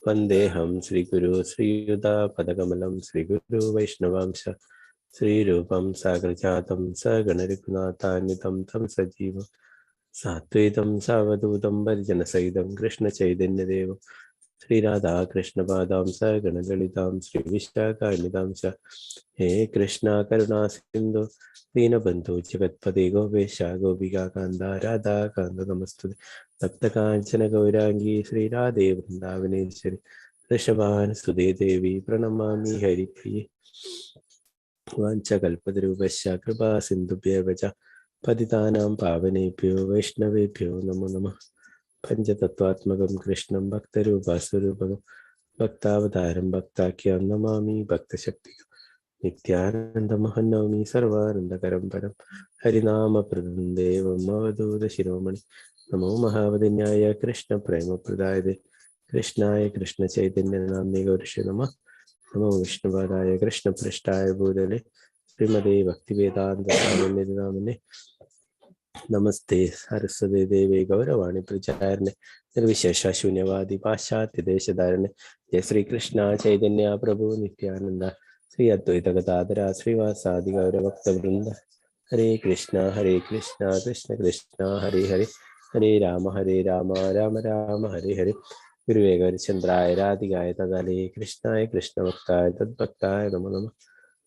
वंदेहम श्रीगुरु श्रीयुतापदकमलं श्रीगुरु वैष्णवांश श्रीरूपं साग्रजातं सगणरघुनाथान्वितं तं सजीवं सात्वतं सावधूतं परिजनसहितं कृष्णचैतन्यदेवं श्रीराधा कृष्णपादां सगणललितां श्रीविशाखान्वितां च हे कृष्णा करुणा सिन्धु दीनबन्धु जगत्पते गोपेश गोपिकाकान्ता राधाकान्त नमस्तुते भक्तकाञ्चन गौरांगी श्रीराधे वृन्दावनेश्वरि वृषभानुसुते देवी प्रणमामि हरिप्रिये वाञ्छकल्पतरुभ्यश्च कृपा सिन्धुभ्यः च पतितानां पावनेभ्यो वैष्णवेभ्यो नमो नमः। पंचतत्वात्मकं कृष्णं भक्तरूपास्वरूपकं भक्तावतारं भक्ताख्यं नमामि भक्तशक्तिकं नित्यानन्दमहं नौमि सर्वानन्दकरं परं हरिनामप्रदं देवम् अवधूतशिरोमणि नमो महावदन्याय कृष्णप्रेमप्रदायते कृष्णाय कृष्णचैतन्यनाम्ने गौरक्षे नमः। नमो विष्णुपादाय कृष्णपृष्ठाय भूतले श्रीमते भक्तिवेदान्त नामिने नमस्ते सरस्वती देवी गौरवाणी प्रचारणे निर्विशेष शून्यवादी पाश्चात्य देशधारणे जय श्री कृष्ण चैतन्य प्रभु नित्यानंद श्री अद्वैत गदाधर श्रीवासादि गौरभक्त वृंद हरे कृष्ण कृष्ण कृष्ण हरे हरे हरे राम राम राम हरे हरे गुरुवे गौरचंद्राय राधिकाय तदालय कृष्णाय कृष्ण भक्ताय तद्भक्ताय नमो नमः।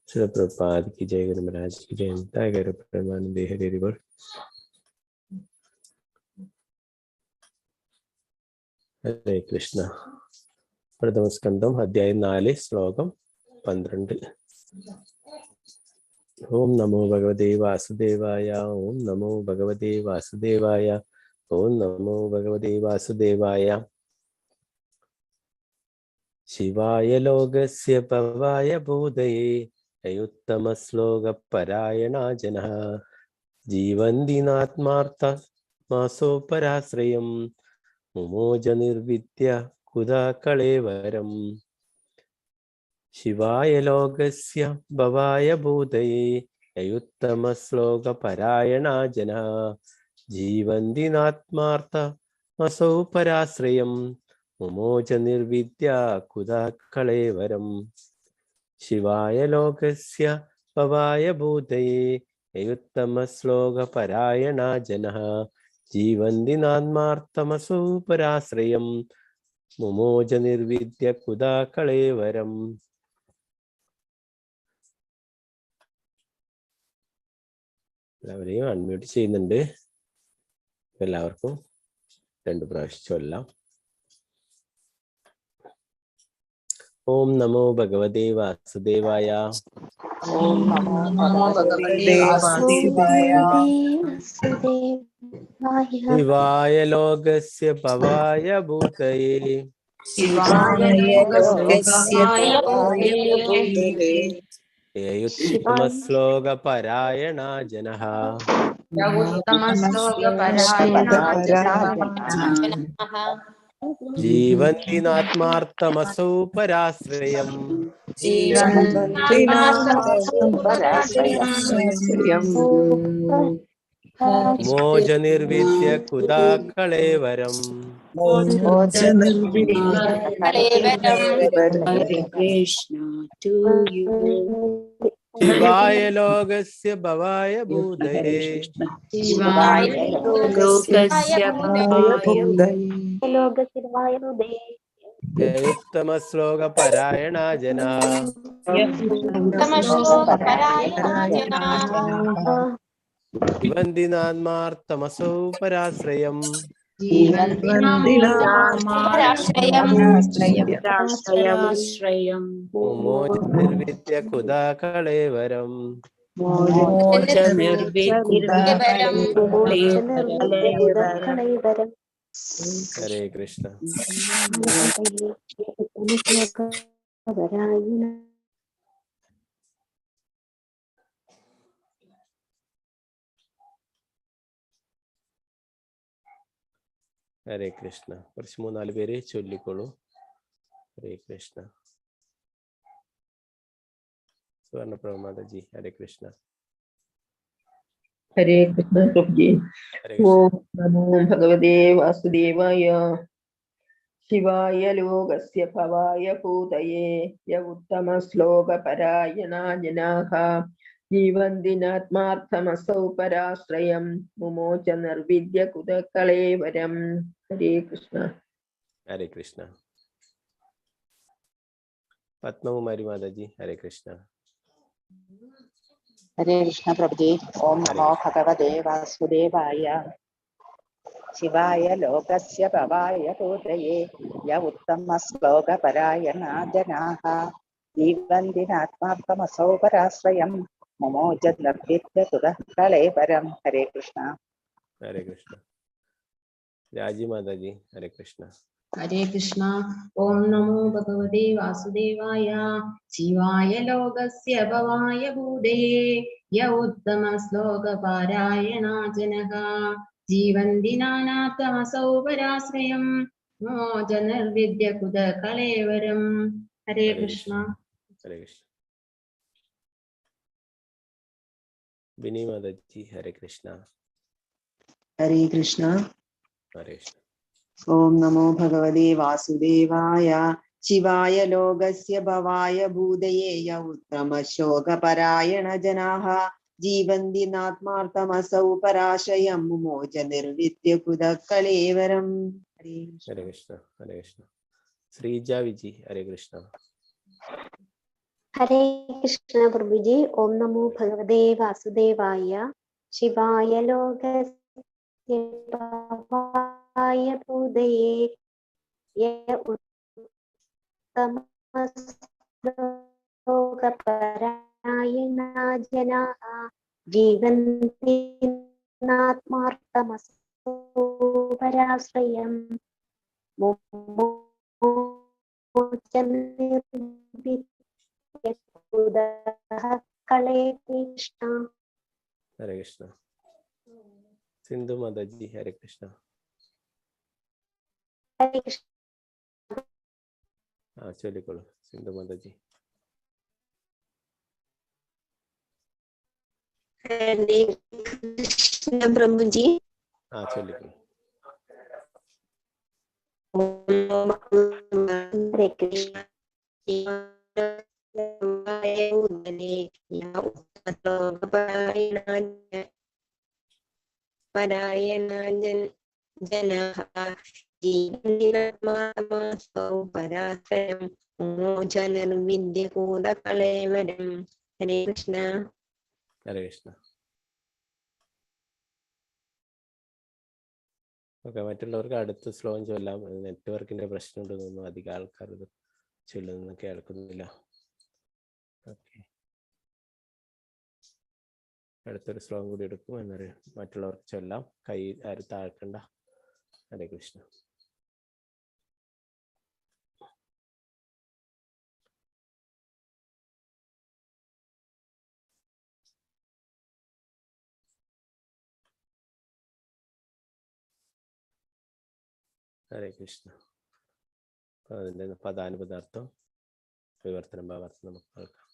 श्री प्रभुपाद की जय, गुरु महाराज की जय, निताय गौर प्रेमानंद हरि बोल। हरे कृष्ण। प्रथम स्कंदम अध्याയം 4 ശ്ലോകം 12. ओम नमो भगवते वासुदेवाय ओम नमो भगवते वासुदेवाय ओम नमो भगवते वासुदेवाय। शिवाय लोकस्य भवाय भूतये अयुत्तम श्लोक परायणा जनः जीवन्ति नात्मार्थमासोपराश्रयम् मुमोज निर्विद्य कुदा कलेवरम्। शिवाय लोकस्य भवाय भूतये अयुत्तम श्लोक परायणा जना जीवन्ति नात्मार्थमसौ पराश्रयम् मुमोज निर्विद्य कुदा कलेवरम्। शिवाय लोकस्य भवाय भूतये अयुत्तम श्लोक परायणा जनः जीवन्ति नात्मार्थमसौ पराश्रयम् मुमोज निर्विद्य कुदा कलेवरम्। എല്ലാവരെയും അൺമ്യൂട്ട് ചെയ്യുന്നുണ്ട്. എല്ലാവർക്കും 2 പ്രാവശ്യം ചൊല്ലാം. ഓം നമോ ഭഗവതേ വാസുദേവായ ഓം നമോ ഭഗവതേ വാസുദേവായ ശിവായ ലോകസ്യ ഭവായ ഭൂതയേ ശിവായ ലോകസ്യ ഭവായ ഭൂതലേ യുത്തമ ശ്ലോക പരായണ ജനഃ ജീവന്തി നാത്മാർത്ഥമസൗ പരാശ്രയം മോച നിർവിദ്യ കുദാ കലേവരം. ശിവായ ലോകസ്യ ഭവായ ഭൂതയേ ഉത്തമ ശ്ലോക പരായണ ജനാ ജീവന്തി നാത്മാർത്ഥമസൗ പരാശ്രയം മോച നിർവിദ്യ കുദാ കലേവരം. ഹരേ കൃഷ്ണ. ഹരേ കൃഷ്ണ. കുറച്ച് 3-4 പേര് ചൊല്ലിക്കോളൂ. ഹരേ കൃഷ്ണ. സുവർണപ്രഭ മാതാജി ഹരേ കൃഷ്ണ. ഹരേ കൃഷ്ണ പ്രഭുജി. ഓം നമോ ഭഗവതേ വാസുദേവായ शिवाय लोकस्य भवाय भूतये य उत्तमश्लोकपरायणा जनाः जीवन्ति नात्मार्थमसौ पराश्रयं मुमोच निर्विद्य कुतः कलेवरम्। हरे कृष्ण। हरे कृष्ण। पद्मकुमारी माता जी, हरे कृष्ण। हरे कृष्ण प्रभुजी। ओम नमो भगवते वासुदेवाय शिवाय लोकस्य भवाय भूतये य उत्तमश्लोकपरायणा जनाः जीवन्ति नात्मार्थमसौ पराश्रयं मुमोच निर्विद्य कुतः कलेवरम्। हरे कृष्ण। हरे कृष्ण। राजी माता जी, हरे कृष्ण। हरे कृष्णा। ओम नमो भगवते वासुदेवाय शिवाय लोकस्य भवाय भूतये य उत्तम श्लोक पारायणा जनः जीवन्ति नानात्मसौ पराश्रयं मोच निर्विद्य कुत कलेवरम्। हरे कृष्णा। हरे कृष्ण। विनी माता जी, हरे कृष्ण। हरे कृष्ण। हरे कृष्ण। ओम नमो भगवते वासुदेवाय शिवाय लोकस्य भवाय भूतये य उत्तमशोकपरायण जनाः जीवन्ति नात्मार्थमसौ पराशयं मुमोच निर्विद्य कुतः कलेवरम्। हरे कृष्ण। हरे कृष्ण। श्रीजा विजी, हरे कृष्ण। हरे कृष्ण प्रभु जी। ओम नमो भगवते वासुदेवाय शिवाय लोकस्य भवाय भूतये य उत्तमश्लोकपरायणा जनाः जीवन्ति नात्मार्थमसौ पराश्रयं मुमोच निर्विद्य कुतः कलेवरम्। हरे कृष्ण। सिंधु माता जी, हरे कृष्ण। हरे कृष्ण। हाँ चलिए सिंधु माता जी। हरे कृष्ण प्रभु जी। हाँ चलिए। हरे कृष्ण। जनाः जीवन्ति नात्मार्थमसौ पराश्रयं मुमोच निर्विद्य कुतः कलेवरम्। हरे कृष्ण। हरे कृष्ण. ഓക്കെ, മറ്റുള്ളവർക്ക് അടുത്ത ശ്ലോകം ചൊല്ലാം. നെറ്റ്വർക്കിന്റെ പ്രശ്നം ഉണ്ടെന്നൊന്നും അധികം ആൾക്കാർ ഇത് ചൊല്ലുന്ന കേൾക്കുന്നില്ല. ഓക്കെ, അടുത്തൊരു ശ്ലോകം കൂടി എടുക്കും, എന്നൊരു മറ്റുള്ളവർക്ക് ചൊല്ലാം. കൈ ആരും താഴ്ക്കണ്ട. ഹരേ കൃഷ്ണ. ഹരേ കൃഷ്ണ. അതിൻ്റെ പദാനുപദാർത്ഥം വിവർത്തനം ഭാവാർത്ഥം നമുക്ക് കേൾക്കാം.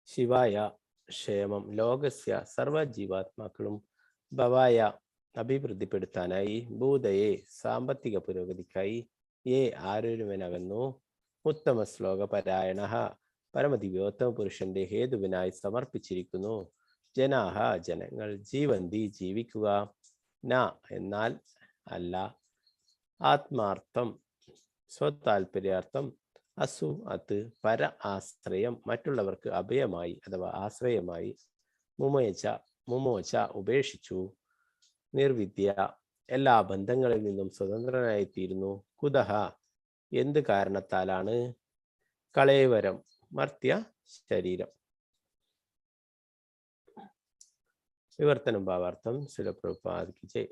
ശിവായ ക്ഷേമം ലോകസ്യ സർവജീവാത്മാക്കളും ഭവായ അഭിവൃദ്ധിപ്പെടുത്താനായി ഭൂതയെ സാമ്പത്തിക പുരോഗതിക്കായി യേ ആരൊരുവനകന്നു ഉത്തമ ശ്ലോക പരായണ പരമദിവ്യോത്തമ പുരുഷന്റെ ഹേതുവിനായി സമർപ്പിച്ചിരിക്കുന്നു. ജനാഹ ജനങ്ങൾ ജീവന്തി ജീവിക്കുക, ന എന്നാൽ അല്ല, ആത്മാർത്ഥം സ്വതാൽപര്യാർത്ഥം, അസു അത്, പര ആശ്രയം മറ്റുള്ളവർക്ക് അഭയമായി അഥവാ ആശ്രയമായി, മുമോച ഉപേക്ഷിച്ചു, നിർവിദ്യ എല്ലാ ബന്ധങ്ങളിൽ നിന്നും സ്വതന്ത്രനായിത്തീരുന്നു, കുതഹ എന്ത് കാരണത്താലാണ്, കളേവരം മർത്യ ശരീരം. വിവർത്തനം ഭാവാർത്ഥം ശിലപ്രഭുപാദിക്ക് ജയ്.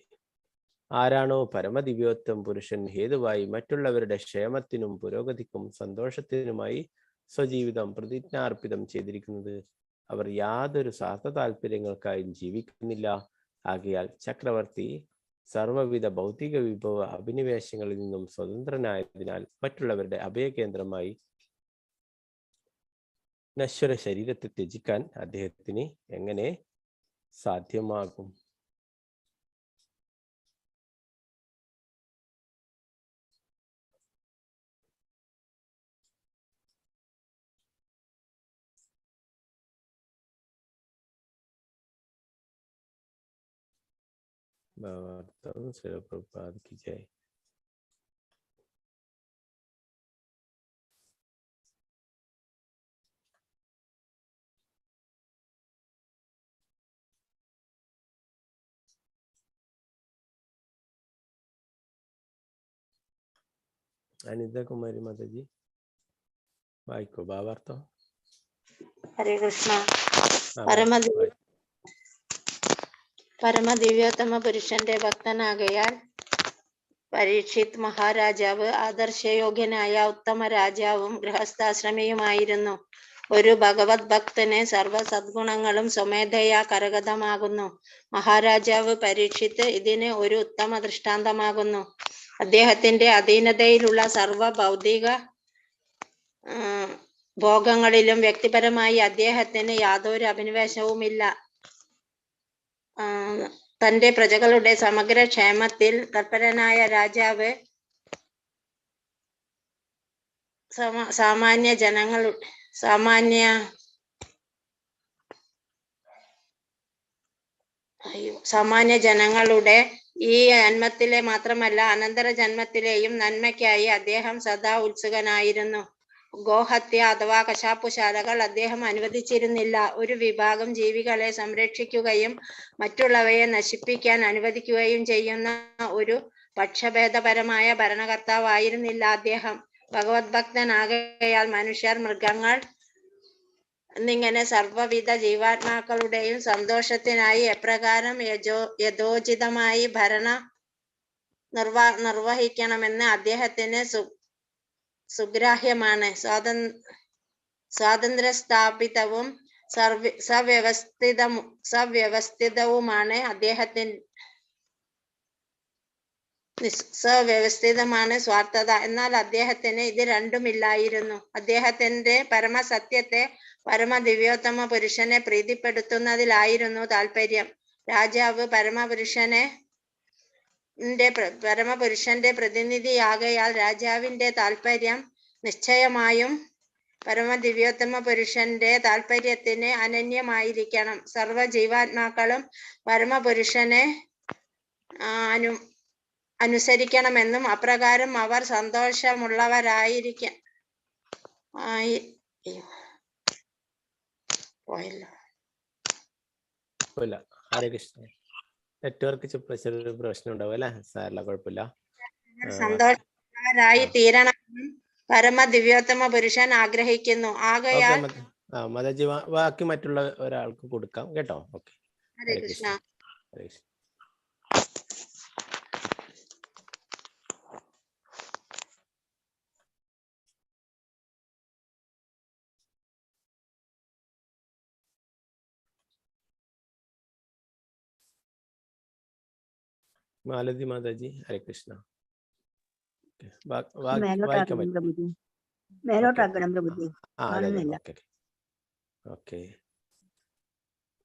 ആരാണോ പരമദിവ്യോത്തം പുരുഷൻ ഹേതുവായി മറ്റുള്ളവരുടെ ക്ഷേമത്തിനും പുരോഗതിക്കും സന്തോഷത്തിനുമായി സ്വജീവിതം പ്രതിജ്ഞാർപ്പിതം ചെയ്തിരിക്കുന്നത്, അവർ യാതൊരു സ്വാർത്ഥ താല്പര്യങ്ങൾക്കായും ജീവിക്കുന്നില്ല. ആകയാൽ ചക്രവർത്തി സർവവിധ ഭൗതിക വിഭവ അഭിനിവേശങ്ങളിൽ നിന്നും സ്വതന്ത്രനായതിനാൽ മറ്റുള്ളവരുടെ അഭയകേന്ദ്രമായി നശ്വര ശരീരത്തെ ത്യജിക്കാൻ അദ്ദേഹത്തിന് എങ്ങനെ സാധ്യമാകും? भावार्थम श्रील प्रभुपाद की जय। अनिता कुमारी माता जी वाइको भावार्थം. ഹരേ കൃഷ്ണ. പരമദിവ്യോത്തമ പുരുഷന്റെ ഭക്തനാകയാൽ പരീക്ഷിത് മഹാരാജാവ് ആദർശയോഗ്യനായ ഉത്തമ രാജാവും ഗൃഹസ്ഥാശ്രമിയുമായിരുന്നു. ഒരു ഭഗവത് ഭക്തന് സർവ സദ്ഗുണങ്ങളും സ്വമേധയാ കരഗതമാകുന്നു. മഹാരാജാവ് പരീക്ഷിത്ത് ഇതിന് ഒരു ഉത്തമ ദൃഷ്ടാന്തമാകുന്നു. അദ്ദേഹത്തിന്റെ അധീനതയിലുള്ള സർവ ഭൗതിക ഭോഗങ്ങളിലും വ്യക്തിപരമായി അദ്ദേഹത്തിന് യാതൊരു അഭിനിവേശവുമില്ല. തന്റെ പ്രജകളുടെ സമഗ്ര ക്ഷേമത്തിൽ തൽപരനായ രാജാവ് സാമാന്യ ജനങ്ങളുടെ ഈ ജന്മത്തിലെ മാത്രമല്ല അനന്തര ജന്മത്തിലെയും നന്മയ്ക്കായി അദ്ദേഹം സദാ ഉത്സുകനായിരുന്നു. ഗോഹത്യ അഥവാ കശാപ്പുശാലകൾ അദ്ദേഹം അനുവദിച്ചിരുന്നില്ല. ഒരു വിഭാഗം ജീവികളെ സംരക്ഷിക്കുകയും മറ്റുള്ളവയെ നശിപ്പിക്കാൻ അനുവദിക്കുകയും ചെയ്യുന്ന ഒരു പക്ഷഭേദപരമായ ഭരണകർത്താവായിരുന്നില്ല അദ്ദേഹം. ഭഗവത് ഭക്തനാകയാൽ മനുഷ്യർ, മൃഗങ്ങൾ എന്നിങ്ങനെ സർവ്വവിധ ജീവാത്മാക്കളുടെയും സന്തോഷത്തിനായി എപ്രകാരം യഥോചിതമായി ഭരണം നിർവഹിക്കണമെന്ന് അദ്ദേഹത്തിന് സുഗ്രാഹ്യമാണ്. സ്വാതന്ത്ര്യസ്ഥാപിതവും സവ്യവസ്ഥിതവുമാണ് സവ്യവസ്ഥിതമാണ് സ്വാർത്ഥത. എന്നാൽ അദ്ദേഹത്തിന് ഇത് രണ്ടുമില്ലായിരുന്നു. അദ്ദേഹത്തിന്റെ പരമസത്യത്തെ പരമദിവ്യോത്തമ പുരുഷനെ പ്രീതിപ്പെടുത്തുന്നതിലായിരുന്നു താല്പര്യം. രാജാവ് പരമപുരുഷന്റെ പ്രതിനിധിയാകയാൽ രാജാവിന്റെ താല്പര്യം നിശ്ചയമായും പരമദിവ്യോത്തമ പുരുഷന്റെ താല്പര്യത്തിന് അനന്യമായിരിക്കണം. സർവ ജീവാത്മാക്കളും പരമപുരുഷനെ അനുസരിക്കണമെന്നും അപ്രകാരം അവർ സന്തോഷമുള്ളവരായിരിക്കും. ഹരേ കൃഷ്ണ. നെറ്റ്വർക്ക് ചെറിയൊരു പ്രശ്നം ഉണ്ടാവും അല്ലെ? സാരല്ല, കുഴപ്പമില്ല. സന്തോഷമുള്ളവരായി തീരണമെന്നും പരമദിവ്യോത്തമ പുരുഷൻ ആഗ്രഹിക്കുന്നു. ആകയാൽ മതജി ബാക്കി മറ്റുള്ള ഒരാൾക്ക് കൊടുക്കാം കേട്ടോ. ഓക്കെ, ഹരേ കൃഷ്ണ. ഹരേ കൃഷ്ണ. മാലതി മാതാജി ഹരേ കൃഷ്ണ.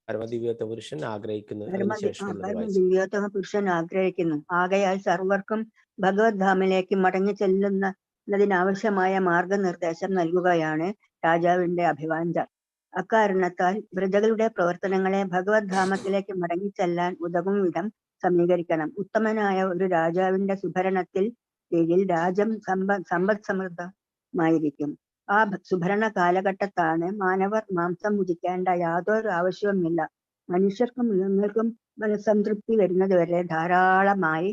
പരമദിവ്യോത്തമ പുരുഷൻ ആഗ്രഹിക്കുന്നു. ദിവ്യോത്തമ പുരുഷൻ ആഗ്രഹിക്കുന്നു. ആകയാൽ സർവർക്കും ഭഗവത് ധാമിലേക്ക് മടങ്ങി ചെല്ലുന്നതിനാവശ്യമായ മാർഗനിർദ്ദേശം നൽകുകയാണ് രാജാവിന്റെ അഭിവാഞ്ച. അക്കാരണത്താൽ പ്രജകളുടെ പ്രവർത്തനങ്ങളെ ഭഗവത് ധാമത്തിലേക്ക് മടങ്ങിച്ചെല്ലാൻ ഉതകും വിധം സമീകരിക്കണം. ഉത്തമനായ ഒരു രാജാവിന്റെ സുഭരണത്തിൽ കീഴിൽ രാജ്യം സമ്പദ് സമൃദ്ധമായിരിക്കും. ആ സുഭരണ കാലഘട്ടത്താണ് മാനവർ മാംസം ഭുജിക്കേണ്ട യാതൊരു ആവശ്യവുമില്ല. മനുഷ്യർക്കും മൃഗങ്ങൾക്കും മനസ്സംതൃപ്തി വരുന്നത് വരെ ധാരാളമായി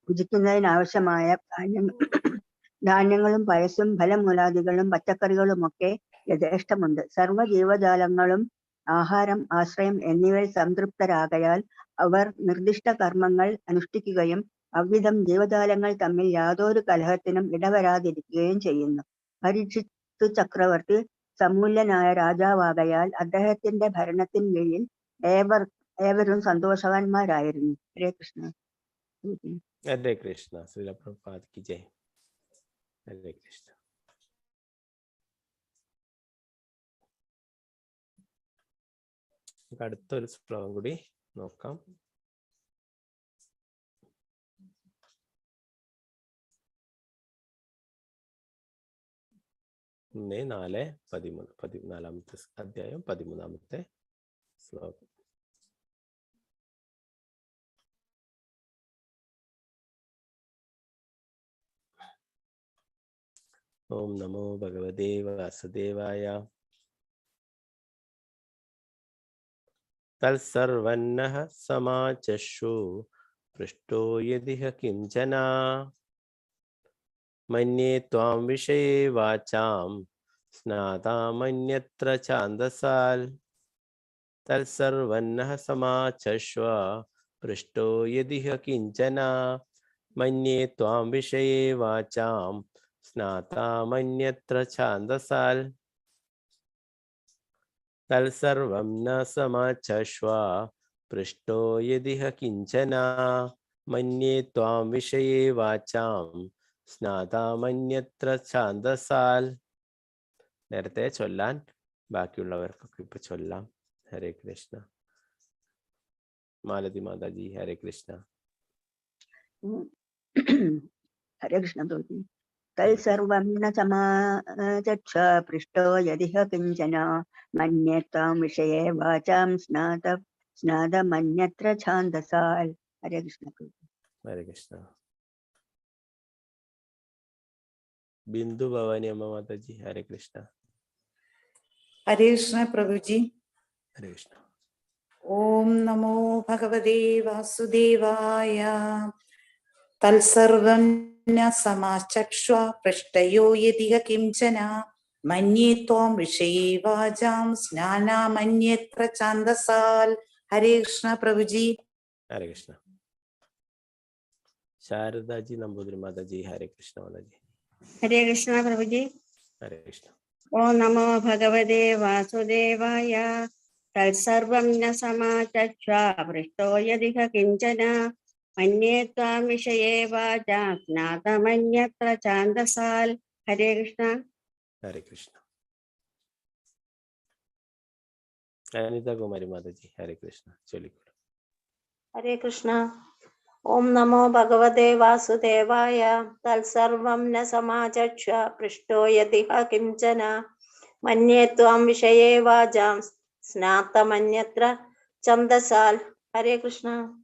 ഭുജിക്കുന്നതിനാവശ്യമായ ധാന്യങ്ങളും പയസ്സും ഫലമൂലാദികളും പച്ചക്കറികളുമൊക്കെ യഥേഷ്ടമുണ്ട്. സർവ്വ ജീവജാലങ്ങളും ആഹാരം, ആശ്രയം എന്നിവയിൽ സംതൃപ്തരാകയാൽ അവർ നിർദ്ദിഷ്ട കർമ്മങ്ങൾ അനുഷ്ഠിക്കുകയും അவ்விധം ജീവജാലങ്ങൾ തമ്മിൽ യാതൊരു കലഹത്തിനും ഇടവരാതിരിക്കുകയും ചെയ്യുന്നു. പരീക്ഷിത്ത് ചക്രവർത്തി സമൂല്യനായ രാജാവാകയാൽ അദ്ദേഹത്തിന്റെ ഭരണത്തിന് കീഴിൽ ഏവരും സന്തോഷവാന്മാരായിരുന്നു. ഹരേ കൃഷ്ണ. ഹരേ കൃഷ്ണ. ശ്രീല പ്രഭുപാദ് കി ജയ്. ഹരേ കൃഷ്ണ. നമുക്ക് അടുത്തൊരു ശ്ലോകം കൂടി നോക്കാം. 14 അധ്യായം 13 ശ്ലോകം. ഓം നമോ ഭഗവതേ വാസുദേവായ. തൽസർവന്നഃ സമാചക്ഷു പൃഷ്ടോ യദിഹ കിഞ്ചന മന്യേ ത്വാം വിഷയേ വാചാം സ്നാതാമന്യത്ര ഛാന്ദസാൽ. തൽസർവന്നഃ സമാചക്ഷ്വ പൃഷ്ടോ യദിഹ കിഞ്ചന മന്യേ ത്വാം വിഷയേ വാചാം സ്നാതാമന്യത്ര ഛാന്ദസാൽ. തൽസർവം ന സമചക്ഷ്വ പൃഷ്ടോ യദിഹ കിഞ്ചന മന്യേ ത്വാം വിഷയേ വാചാം സ്നാതാമന്യത്ര ഛാന്ദസാൽ. നേരത്തെ ചൊല്ലാൻ ബാക്കിയുള്ളവർക്കൊക്കെ ഇപ്പൊ ചൊല്ലാം. ഹരേ കൃഷ്ണ. മാലതി മാതാജി ഹരേ കൃഷ്ണ. ഹരേ കൃഷ്ണ പ്രഭുജി. തൽസർവം ന സമാചക്ഷ പൃഷ്ടോ യദിഹ കിഞ്ചന മന്യേ ത്വാം വിഷയേ വാചാം സ്നാതമന്യത്ര ഛാന്ദസാൽ. ഹരേ കൃഷ്ണ പ്രഭുജി. ഹരേ കൃഷ്ണ. ബിന്ദു ഭവാനി അമ്മ മാതാജി ഹരേ കൃഷ്ണ. ഹരേ കൃഷ്ണ പ്രഭുജി. ഹരേ കൃഷ്ണ. ഓം നമോ ഭഗവതേ വാസുദേവായ. തൽസർവം ന സമാചക്ഷ്വ പൃഷ്ടയോ യദിഹ കിംചന മന്യേ ത്വാം വിഷയേ വാചാം സ്നാനാമന്യത്ര ഛാന്ദസാൽ. ഹരേ കൃഷ്ണ പ്രഭുജി. ഹരേ കൃഷ്ണ. ശാരദാജി നമ്പൂതിരി മാതാജി ഹരേ കൃഷ്ണ മാതാജി. ഹരേ കൃഷ്ണ പ്രഭുജി. ഹരേ കൃഷ്ണ. ഓം നമോ ഭഗവതേ വാസുദേവായ. തത്സർവം ന സമാചക്ഷ്വ പൃഷ്ടോ യദിഹ കിഞ്ചന മന്യേ ത്വാം വിഷയേ വാചാം സ്നാതമന്യത്ര ഛാന്ദസാൽ. ഹരേ കൃഷ്ണ. ഹരേ കൃഷ്ണ. അനിത കുമാരി മാതാജി ഹരേ കൃഷ്ണ ചൊല്ലിക്കോളൂ. ഹരേ കൃഷ്ണ. ഓം നമോ ഭഗവതേ വാസുദേവായ. തൽസർവം ന സമാചക്ഷ പൃഷ്ടോ യദിഹ കിംചന മന്യേ ത്വാം വിഷയേ വാചാം സ്നാതമന്യത്ര ഛന്ദസാൽ. ഹരേ കൃഷ്ണ.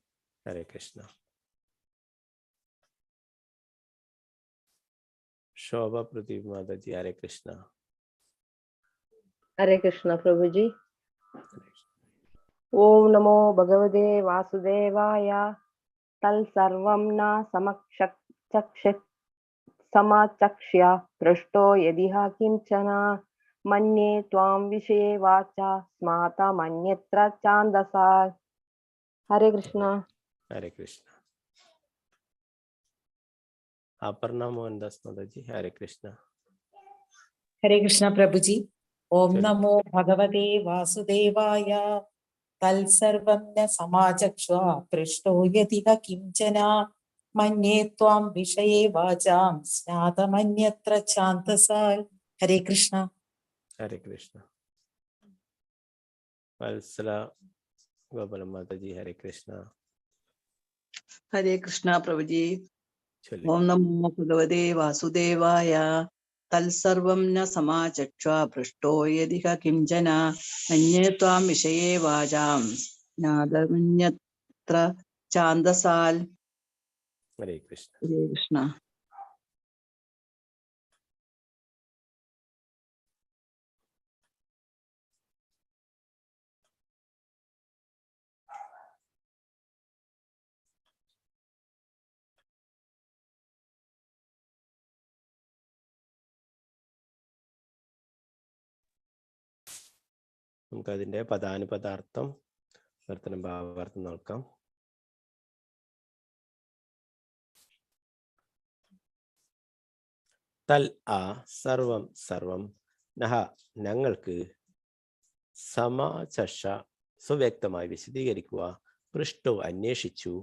ഹരേ കൃഷ്ണ. ശോഭ പ്രദീപ് മാതാജി ഹരേ കൃഷ്ണ. ഹരേ കൃഷ്ണ പ്രഭുജി. ഓം നമോ ഭഗവതേ വാസുദേവായ. തൽസർവം ന സമചക്ഷ്യ പൃഷ്ടോ യദിഹ കിംചന മന്യേ ത്വാം വിഷയേ വാചാ സ്നാതമന്യത്ര ഛാന്ദസാൽ. ഹരേ കൃഷ്ണ. ഹരേ കൃഷ്ണ. അപർണ മോഹൻദാസ് മാതാജി ഹരേ കൃഷ്ണ. ഹരേ കൃഷ്ണ പ്രഭുജി. ഓം നമോ ഭഗവതേ വാസുദേവായ. തൽസർവം ന സമാചക്ഷ്വ പൃഷ്ടോ യദിഹ കിംചന മന്യേ ത്വാം വിഷയേ വാചാം സ്നാതമന്യത്ര ഛാന്ദസാൽ. ഹരേ കൃഷ്ണ. ഹരേ കൃഷ്ണ. വത്സല ഗോപാല മാതാജി ഹരേ കൃഷ്ണ. ഹരേ കൃഷ്ണ പ്രഭുജി. ഓം നമോ ഭഗവതേ വാസുദേവായ. തൽസർവം ന സമാചക്ഷ്വ പൃഷ്ടോ യദിഹ കിംചന മന്യേ ത്വാം വിഷയേ വാചാം സ്നാതമന്യത്ര ഛാന്ദസാൽ. ഹരേ കൃഷ്ണ. ഹരേ കൃഷ്ണ. നമുക്ക് അതിന്റെ പദാനുപദാർത്ഥം വർത്തനം ഭാവാർത്ഥം നോക്കാം. തൽ ആ സർവം സർവം നഹ ഞങ്ങൾക്ക് സമാചക്ഷ സുവ്യക്തമായി വിശദീകരിക്കുക പൃഷ്ടോ അന്വേഷിച്ചു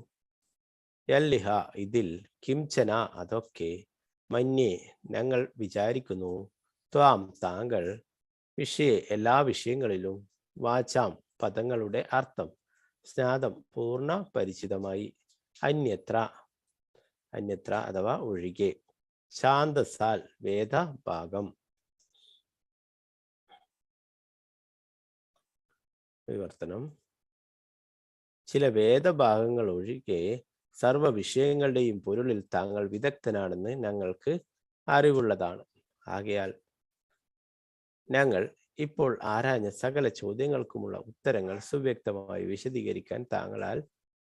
യല്ലിഹ ഇതിൽ കിംചന അതൊക്കെ മന്യേ ഞങ്ങൾ വിചാരിക്കുന്നു ത്വാം താങ്കൾ വിഷയ എല്ലാ വിഷയങ്ങളിലും വാചാം പദങ്ങളുടെ അർത്ഥം. സ്നാതം പൂർണ്ണ പരിചിതമായി. അന്യത്ര അന്യത്ര അഥവാ ഒഴികെ. ഛാന്ദസാൽ വേദഭാഗം. വിവർത്തനം. ചില വേദഭാഗങ്ങൾ ഒഴികെ സർവ വിഷയങ്ങളുടെയും പൊരുളിൽ താങ്കൾ വിദഗ്ധനാണെന്ന് ഞങ്ങൾക്ക് അറിവുള്ളതാണ്. ആകയാൽ ഞങ്ങൾ ഇപ്പോൾ ആരാഞ്ഞ സകല ചോദ്യങ്ങൾക്കുമുള്ള ഉത്തരങ്ങൾ സുവ്യക്തമായി വിശദീകരിക്കാൻ താങ്കളാൽ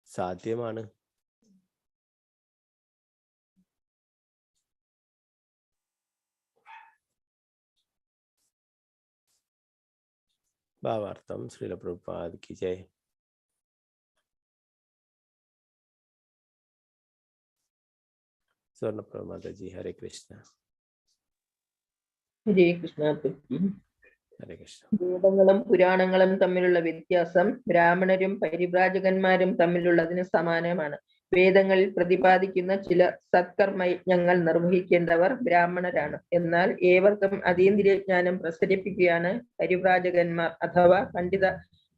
സാധ്യമാണ്. ഭാവാർത്ഥം. ശ്രീല പ്രഭുപാദ് കി ജയ്. സ്വർണ്ണപ്രഭ മാതാജി. ഹരേ കൃഷ്ണ. ഹരേ കൃഷ്ണ. ഹരേ കൃഷ്ണ. വേദങ്ങളും പുരാണങ്ങളും തമ്മിലുള്ള വ്യത്യാസം ബ്രാഹ്മണരും പരിവ്രാജകന്മാരും തമ്മിലുള്ളതിന് സമാനമാണ്. വേദങ്ങളിൽ പ്രതിപാദിക്കുന്ന ചില സത്കർമ്മയജ്ഞങ്ങൾ നിർവഹിക്കേണ്ടവർ ബ്രാഹ്മണരാണ്. എന്നാൽ ഏവർക്കും അതീന്ദ്രിയ ജ്ഞാനം പ്രസരിപ്പിക്കുകയാണ് പരിവ്രാജകന്മാർ അഥവാ പണ്ഡിത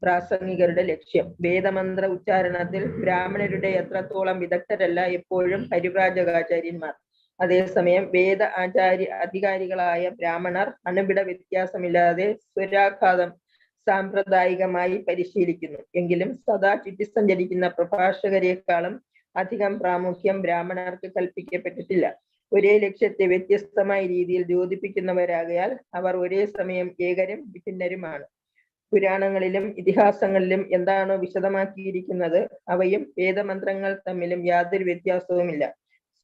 പ്രാസംഗികരുടെ ലക്ഷ്യം. വേദമന്ത്ര ഉച്ചാരണത്തിൽ ബ്രാഹ്മണരുടെ എത്രത്തോളം വിദഗ്ധരല്ല എപ്പോഴും പരിവ്രാജകാചാര്യന്മാർ. അതേസമയം വേദ അധികാരികളായ ബ്രാഹ്മണർ അണുവിട വ്യത്യാസമില്ലാതെ സ്വരാഘാതം സാമ്പ്രദായികമായി പരിശീലിക്കുന്നു. എങ്കിലും സദാ ചുറ്റിസഞ്ചരിക്കുന്ന പ്രഭാഷകരെക്കാളും അധികം പ്രാമുഖ്യം ബ്രാഹ്മണർക്ക് കൽപ്പിക്കപ്പെട്ടിട്ടില്ല. ഒരേ ലക്ഷ്യത്തെ വ്യത്യസ്തമായ രീതിയിൽ ദ്യോതിപ്പിക്കുന്നവരാകയാൽ അവർ ഒരേ സമയം ഏകരും വിഭിന്നരുമാണ്. പുരാണങ്ങളിലും ഇതിഹാസങ്ങളിലും എന്താണോ വിശദമാക്കിയിരിക്കുന്നത് അവയും വേദമന്ത്രങ്ങൾ തമ്മിലും യാതൊരു വ്യത്യാസവുമില്ല.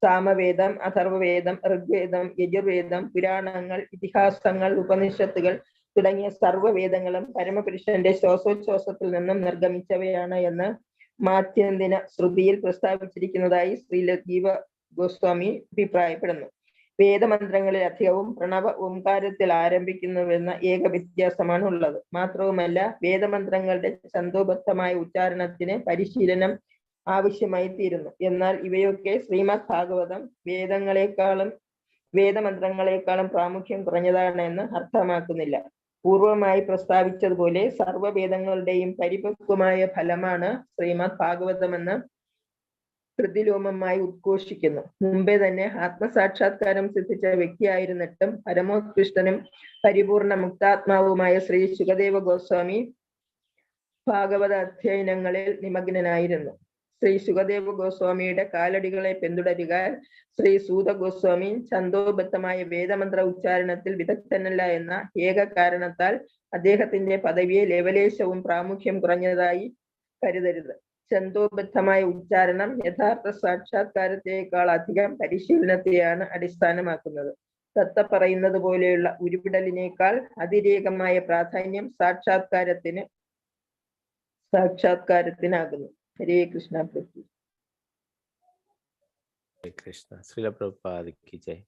സാമവേദം, അഥർവവേദം, ഋഗ്വേദം, യജുർവേദം, പുരാണങ്ങൾ, ഇതിഹാസങ്ങൾ, ഉപനിഷത്തുകൾ തുടങ്ങിയ സർവ്വവേദങ്ങളും പരമപുരുഷന്റെ ശ്വാസോച്ഛ്വാസത്തിൽ നിന്നും നിർഗമിച്ചവയാണ് എന്ന് മാത്യന്തിന ശ്രുതിയിൽ പ്രസ്താവിച്ചിരിക്കുന്നതായി ശ്രീല ജീവ ഗോസ്വാമി അഭിപ്രായപ്പെടുന്നു. വേദമന്ത്രങ്ങളിൽ അധികവും പ്രണവ ഓംകാരത്തിൽ ആരംഭിക്കുന്നുവെന്ന ഏക വ്യത്യാസമാണ് ഉള്ളത്. മാത്രവുമല്ല വേദമന്ത്രങ്ങളുടെ ഛന്ദോബദ്ധമായ ഉച്ചാരണത്തിന് പരിശീലനം ആവശ്യമായി തീരുന്നു. എന്നാൽ ഇവയൊക്കെ ശ്രീമദ് ഭാഗവതം വേദമന്ത്രങ്ങളെക്കാളും പ്രാമുഖ്യം കുറഞ്ഞതാണ് എന്ന് അർത്ഥമാക്കുന്നില്ല. പൂർവമായി പ്രസ്താവിച്ചതുപോലെ സർവ്വവേദങ്ങളുടെയും പരിപക്വമായ ഫലമാണ് ശ്രീമദ് ഭാഗവതമെന്ന് പ്രതിലോമമായി ഉദ്ഘോഷിക്കുന്നു. മുമ്പേ തന്നെ ആത്മസാക്ഷാത്കാരം സിദ്ധിച്ച വ്യക്തിയായിരുന്നിട്ടും പരമോത്കൃഷ്ടനും പരിപൂർണ മുക്താത്മാവുമായ ശ്രീ ശുകദേവ ഗോസ്വാമി ഭാഗവത അധ്യയനങ്ങളിൽ നിമഗ്നനായിരുന്നു. ശ്രീ ശുകദേവ ഗോസ്വാമിയുടെ കാലടികളെ പിന്തുടരുക. ശ്രീ സൂത ഗോസ്വാമി ഛന്ദോബദ്ധമായ വേദമന്ത്ര ഉച്ചാരണത്തിൽ വിദഗ്ധനല്ല എന്ന ഏക കാരണത്താൽ അദ്ദേഹത്തിന്റെ പദവിയെ ലവലേശവും പ്രാമുഖ്യം കുറഞ്ഞതായി കരുതരുത്. ഛന്ദോബദ്ധമായ ഉച്ചാരണം യഥാർത്ഥ സാക്ഷാത്കാരത്തെക്കാൾ അധികം പരിശീലനത്തെയാണ് അടിസ്ഥാനമാക്കുന്നത്. തത്ത പറയുന്നത് പോലെയുള്ള ഉരുവിടലിനേക്കാൾ അതിരേകമായ പ്രാധാന്യം സാക്ഷാത്കാരത്തിനാകുന്നു. ഹരേ കൃഷ്ണ. പ്രഭു. ഹരേ കൃഷ്ണ. ശ്രീല പ്രഭുപാദ് കി ജയ്.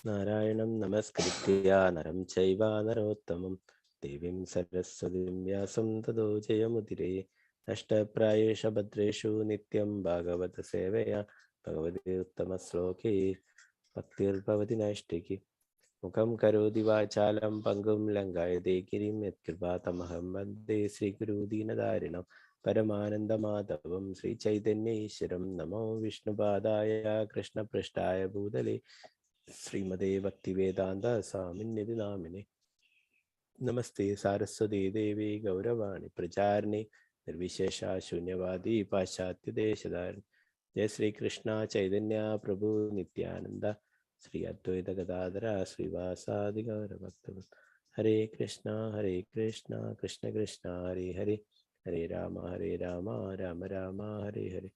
നാരായണം നമസ്കൃത്യ നരം ചൈവ നരോത്തമം ദേവീം സരസ്വതീം വ്യാസം തതോ ജയമുദിരേ. നഷ്ടപ്രായേഷ ഭദ്രേഷു നിത്യം ഭാഗവത സേവയാ ഭഗവതി ഉത്തമ ശ്ലോകേ ഭക്തിർഭവതി നൈഷ്ഠികി. മുഖം കരോതി വാചാലം പങ്കും ലംഘയതേ ഗിരിം യത്കൃപാതമഹം വന്ദേ ശ്രീഗുരു ദീനധാരിണം പരമാനന്ദമാധവം ശ്രീ ചൈതന്യേശ്വരം. നമോ വിഷ്ണുപാദായ കൃഷ്ണപൃഷ്ഠായ ഭൂതലേ ശ്രീമതേ ഭക്തിവേദാന്ത സ്വാമിന്യതി നാമിനെ. നമസ്തേ സാരസ്വതീ ദേവി ഗൗരവാണി പ്രചാരിണി നിർവിശേഷ ശൂന്യവാദി പാശ്ചാത്യദേശധാരിണി. ജയ ശ്രീകൃഷ്ണ ചൈതന്യ പ്രഭു നിത്യാനന്ദ ശ്രീ അദ്വൈത ഗദാധര ശ്രീവാസാദി ഗൗരഭക്തവൃന്ദ. ഹരേ കൃഷ്ണ കൃഷ്ണ കൃഷ്ണ ഹരേ ഹരേ ഹരേ രാമ രാമ രാമ ഹരേ ഹരേ.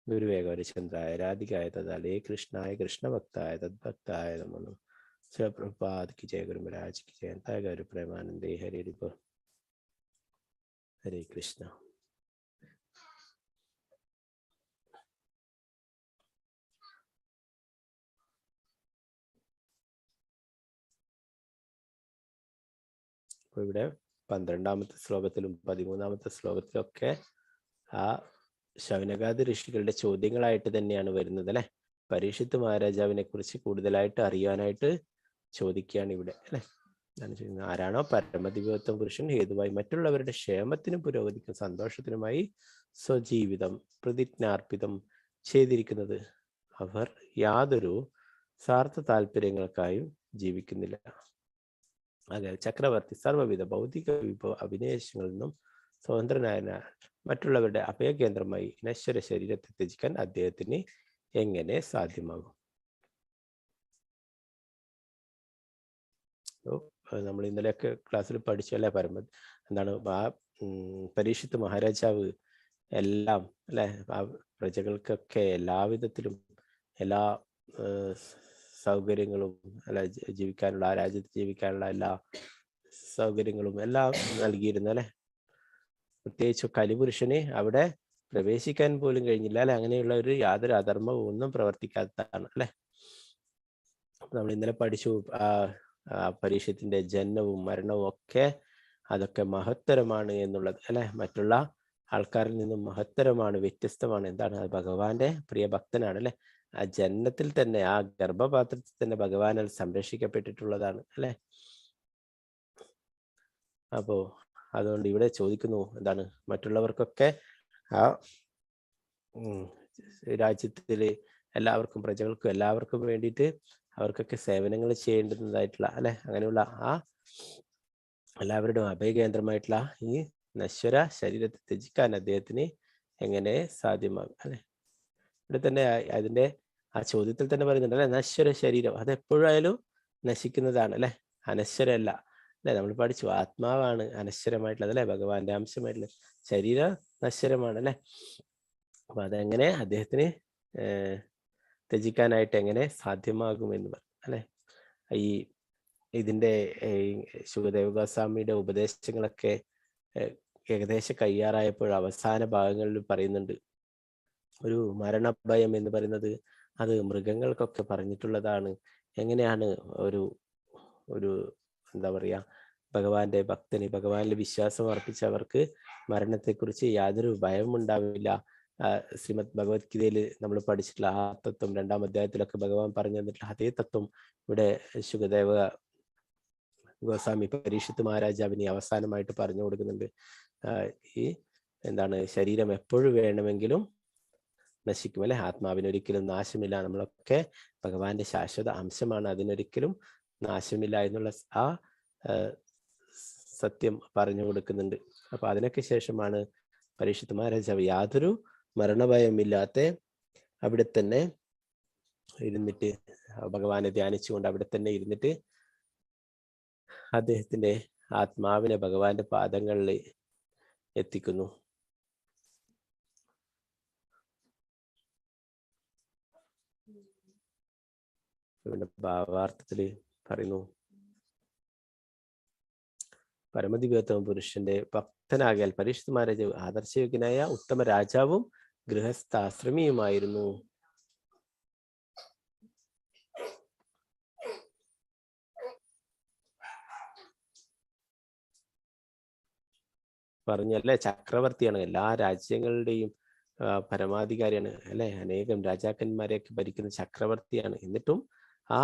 ഗുരുവേഗവരചന്ദ്രായ രാധികായ തദാലേ കൃഷ്ണായ കൃഷ്ണഭക്തായ തദ്ഭക്തായ നമോ നമഃ. പ്രഭുപാദ് की जय. गुरु महाराज की जय. गुरु प्रेमानंदे. हरे हरे कृष्णा. ഇവിടെ 12ാമത്തെ ശ്ലോകത്തിലും 13ാമത്തെ ശ്ലോകത്തിലൊക്കെ ആ ശൗനകാദി ഋഷികളുടെ ചോദ്യങ്ങളായിട്ട് തന്നെയാണ് വരുന്നത് അല്ലെ. പരീക്ഷിത്ത് മഹാരാജാവിനെ കുറിച്ച് കൂടുതലായിട്ട് അറിയാനായിട്ട് ചോദിക്കുകയാണ് ഇവിടെ അല്ലെ. എന്താണ് ചെയ്യുന്നത്? ആരാണോ പരമദിവ്യോത്തമ പുരുഷൻ ഹേതുവായി മറ്റുള്ളവരുടെ ക്ഷേമത്തിനും പുരോഗതിക്കും സന്തോഷത്തിനുമായി സ്വജീവിതം പ്രതിജ്ഞാർപ്പിതം ചെയ്തിരിക്കുന്നത്, അവർ യാതൊരു സ്വാർത്ഥ താല്പര്യങ്ങൾക്കായും ജീവിക്കുന്നില്ല. ആകയാൽ ചക്രവർത്തി സർവ്വവിധ ഭൗതിക അഭിനിവേശങ്ങളിൽ നിന്നും സ്വതന്ത്രനായതിനാൽ മറ്റുള്ളവരുടെ അഭയകേന്ദ്രമായി നശ്വര ശരീരത്തെ ത്യജിക്കാൻ അദ്ദേഹത്തിന് എങ്ങനെ സാധ്യമാകും? നമ്മൾ ഇന്നലെയൊക്കെ ക്ലാസ്സിൽ പഠിച്ചല്ലേ എന്താണ് പരീക്ഷിത്ത് മഹാരാജാവ് എല്ലാം അല്ലെ പ്രജകൾക്കൊക്കെ എല്ലാവിധത്തിലും എല്ലാ സൗകര്യങ്ങളും അല്ല ജീവിക്കാനുള്ള ആ രാജ്യത്ത് ജീവിക്കാനുള്ള എല്ലാ സൗകര്യങ്ങളും എല്ലാം നൽകിയിരുന്നു അല്ലെ. പ്രത്യേകിച്ച് കലിപുരുഷന് അവിടെ പ്രവേശിക്കാൻ പോലും കഴിഞ്ഞില്ല അല്ലെ. അങ്ങനെയുള്ള ഒരു യാതൊരു അധർമ്മവും ഒന്നും പ്രവർത്തിക്കാത്തതാണ് അല്ലെ. നമ്മൾ ഇന്നലെ പഠിച്ചു പരീക്ഷത്തിന്റെ ജനനവും മരണവും ഒക്കെ അതൊക്കെ മഹത്തരമാണ് എന്നുള്ളത് അല്ലെ. മറ്റുള്ള ആൾക്കാരിൽ നിന്നും മഹത്തരമാണ്, വ്യത്യസ്തമാണ്. എന്താണ്? അത് ഭഗവാന്റെ പ്രിയ ഭക്തനാണ് അല്ലെ. ആ ജനനത്തിൽ തന്നെ ആ ഗർഭപാത്രത്തിൽ തന്നെ ഭഗവാനാൽ സംരക്ഷിക്കപ്പെട്ടിട്ടുള്ളതാണ് അല്ലെ. അപ്പോ അതുകൊണ്ട് ഇവിടെ ചോദിക്കുന്നു എന്താണ്? മറ്റുള്ളവർക്കൊക്കെ ആ രാജ്യത്തില് എല്ലാവർക്കും പ്രജകൾക്കും എല്ലാവർക്കും വേണ്ടിയിട്ട് അവർക്കൊക്കെ സേവനങ്ങൾ ചെയ്യേണ്ടുന്നതായിട്ടുള്ള അല്ലെ അങ്ങനെയുള്ള ആ എല്ലാവരുടെയും അഭയകേന്ദ്രമായിട്ടുള്ള ഈ നശ്വര ശരീരത്തെ ത്യജിക്കാൻ അദ്ദേഹത്തിന് എങ്ങനെ സാധ്യമാകും അല്ലെ. ഇവിടെ തന്നെ അതിന്റെ ആ ചോദ്യത്തിൽ തന്നെ പറയുന്നുണ്ട് അല്ലെ, നശ്വര ശരീരം അതെപ്പോഴായാലും നശിക്കുന്നതാണ് അല്ലെ, അനശ്വരമല്ല അല്ലെ. നമ്മൾ പഠിച്ചു ആത്മാവാണ് അനശ്വരമായിട്ടുള്ളത് അല്ലെ, ഭഗവാന്റെ അംശമായിട്ടുള്ള ശരീരം നശ്വരമാണ് അല്ലെ. അപ്പൊ അതെങ്ങനെ അദ്ദേഹത്തിന് ത്യജിക്കാനായിട്ട് എങ്ങനെ സാധ്യമാകുമെന്ന് പറഞ്ഞു അല്ലെ. ഇതിന്റെ ശുകദേവ ഗോസ്വാമിയുടെ ഉപദേശങ്ങളൊക്കെ ഏകദേശം കയ്യാറായപ്പോൾ അവസാന ഭാഗങ്ങളിൽ പറയുന്നുണ്ട്, ഒരു മരണഭയം എന്ന് പറയുന്നത് അത് മൃഗങ്ങൾക്കൊക്കെ പറഞ്ഞിട്ടുള്ളതാണ്. എങ്ങനെയാണ് ഒരു എന്താ പറയാ ഭഗവാന്റെ ഭക്തന്, ഭഗവാനിൽ വിശ്വാസം അർപ്പിച്ചവർക്ക് മരണത്തെക്കുറിച്ച് യാതൊരു ഭയവും ഉണ്ടാവില്ല. ശ്രീമദ് ഭഗവത്ഗീതയിൽ നമ്മൾ പഠിച്ചിട്ടുള്ള ആ തത്വം 2ാം അധ്യായത്തിലൊക്കെ ഭഗവാൻ പറഞ്ഞു തന്നിട്ടുള്ള അതേ തത്വം ഇവിടെ ശുകദേവ ഗോസ്വാമി പരീക്ഷിത്ത് മഹാരാജാവിനെ അവസാനമായിട്ട് പറഞ്ഞു കൊടുക്കുന്നുണ്ട്. ഈ എന്താണ് ശരീരം എപ്പോഴും വേണമെങ്കിലും നശിക്കും അല്ലെ, ആത്മാവിനൊരിക്കലും നാശമില്ല, നമ്മളൊക്കെ ഭഗവാന്റെ ശാശ്വത അംശമാണ്, അതിനൊരിക്കലും നാശമില്ല എന്നുള്ള ആ സത്യം പറഞ്ഞു കൊടുക്കുന്നുണ്ട്. അപ്പൊ അതിനൊക്കെ ശേഷമാണ് പരീക്ഷിത്ത് മഹാരാജാവ് യാതൊരു മരണഭയമില്ലാത്ത അവിടെ തന്നെ ഇരുന്നിട്ട് ഭഗവാനെ ധ്യാനിച്ചുകൊണ്ട് അവിടെ തന്നെ ഇരുന്നിട്ട് അദ്ദേഹത്തിന്റെ ആത്മാവിനെ ഭഗവാന്റെ പാദങ്ങളിൽ എത്തിക്കുന്നു. ഇവിടെ ഭാവാർത്ഥത്തില് പറയുന്നു, പരമദിവ്യോത്തമ പുരുഷന്റെ ഭക്തനാകിയാൽ പരീക്ഷിത്ത് മഹാരാജാവ് ആദർശയോഗ്യനായ ഉത്തമ രാജാവും ഗൃഹസ്ഥാശ്രമിയുമായിരുന്നു. പറഞ്ഞല്ലേ, ചക്രവർത്തിയാണ്, എല്ലാ രാജ്യങ്ങളുടെയും പരമാധികാരിയാണ് അല്ലെ, അനേകം രാജാക്കന്മാരെയൊക്കെ ഭരിക്കുന്ന ചക്രവർത്തിയാണ്. എന്നിട്ടും ആ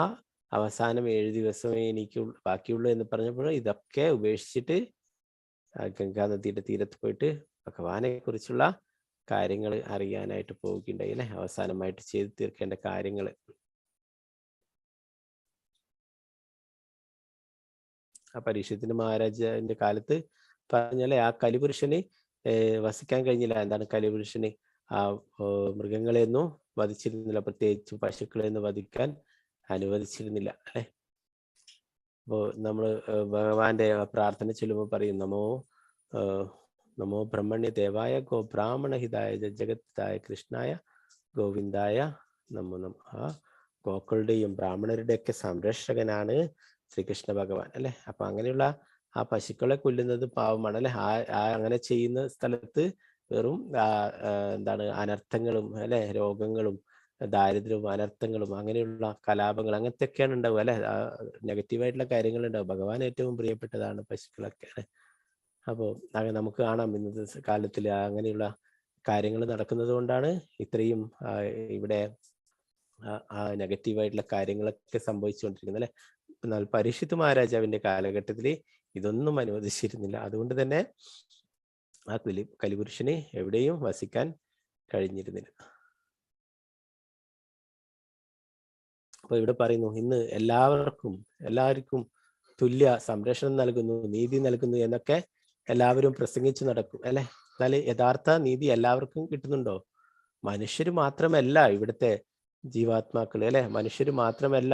അവസാനം 7 ദിവസമേ എനിക്ക് ബാക്കിയുള്ളൂ എന്ന് പറഞ്ഞപ്പോൾ ഇതൊക്കെ ഉപേക്ഷിച്ചിട്ട് ഗംഗാനദിയുടെ തീരത്ത് പോയിട്ട് ഭഗവാനെ കുറിച്ചുള്ള കാര്യങ്ങൾ അറിയാനായിട്ട് പോവുകയുണ്ടായി അല്ലെ, അവസാനമായിട്ട് ചെയ്തു തീർക്കേണ്ട കാര്യങ്ങൾ. ആ പരീക്ഷത്തിന് മഹാരാജാവിന്റെ കാലത്ത് പറഞ്ഞാലേ ആ കലിപുരുഷന് വസിക്കാൻ കഴിഞ്ഞില്ല. എന്താണ് കലിപുരുഷന് ആ മൃഗങ്ങളെയൊന്നും വധിച്ചിരുന്നില്ല, പ്രത്യേകിച്ച് പശുക്കളെയൊന്നും വധിക്കാൻ അനുവദിച്ചിരുന്നില്ല അല്ലെ. അപ്പോ നമ്മള് ഭഗവാന്റെ പ്രാർത്ഥന ചൊല്ലുമ്പോൾ പറയും, നമോ ബ്രഹ്മണ്യ ദേവായ ഗോ ബ്രാഹ്മണ ഹിതായ ജഗത്തായ കൃഷ്ണായ ഗോവിന്ദായ നമോ നമ. ആ ഗോക്കളുടെയും ബ്രാഹ്മണരുടെയൊക്കെ സംരക്ഷകനാണ് ശ്രീകൃഷ്ണ ഭഗവാൻ അല്ലെ. അപ്പൊ അങ്ങനെയുള്ള ആ പശുക്കളെ കൊല്ലുന്നത് പാവമാണ് അല്ലെ. അങ്ങനെ ചെയ്യുന്ന സ്ഥലത്ത് വെറും എന്താണ് അനർത്ഥങ്ങളും അല്ലെ, രോഗങ്ങളും ദാരിദ്ര്യവും അനർത്ഥങ്ങളും അങ്ങനെയുള്ള കലാപങ്ങൾ അങ്ങനത്തെയൊക്കെയാണ് ഉണ്ടാവുക അല്ലെ. നെഗറ്റീവായിട്ടുള്ള കാര്യങ്ങൾ ഉണ്ടാവും. ഭഗവാൻ ഏറ്റവും പ്രിയപ്പെട്ടതാണ് പശുക്കളൊക്കെ. അപ്പോൾ നമുക്ക് കാണാം ഇന്നത്തെ കാലത്തിൽ അങ്ങനെയുള്ള കാര്യങ്ങൾ നടക്കുന്നത് കൊണ്ടാണ് ഇത്രയും ഇവിടെ നെഗറ്റീവായിട്ടുള്ള കാര്യങ്ങളൊക്കെ സംഭവിച്ചുകൊണ്ടിരിക്കുന്നത് അല്ലെ. എന്നാൽ പരീക്ഷിത്ത് മഹാരാജാവിന്റെ കാലഘട്ടത്തിൽ ഇതൊന്നും അനുവദിച്ചിരുന്നില്ല. അതുകൊണ്ട് തന്നെ ആ കലിപുരുഷന് എവിടെയും വസിക്കാൻ കഴിഞ്ഞിരുന്നില്ല. അപ്പൊ ഇവിടെ പറയുന്നു, ഇന്ന് എല്ലാവർക്കും തുല്യ സംരക്ഷണം നൽകുന്നു, നീതി നൽകുന്നു എന്നൊക്കെ എല്ലാവരും പ്രസംഗിച്ചു നടക്കും അല്ലെ. എന്നാൽ യഥാർത്ഥ നീതി എല്ലാവർക്കും കിട്ടുന്നുണ്ടോ? മനുഷ്യർ മാത്രമല്ല ഇവിടുത്തെ ജീവാത്മാക്കൾ അല്ലെ. മനുഷ്യർ മാത്രമല്ല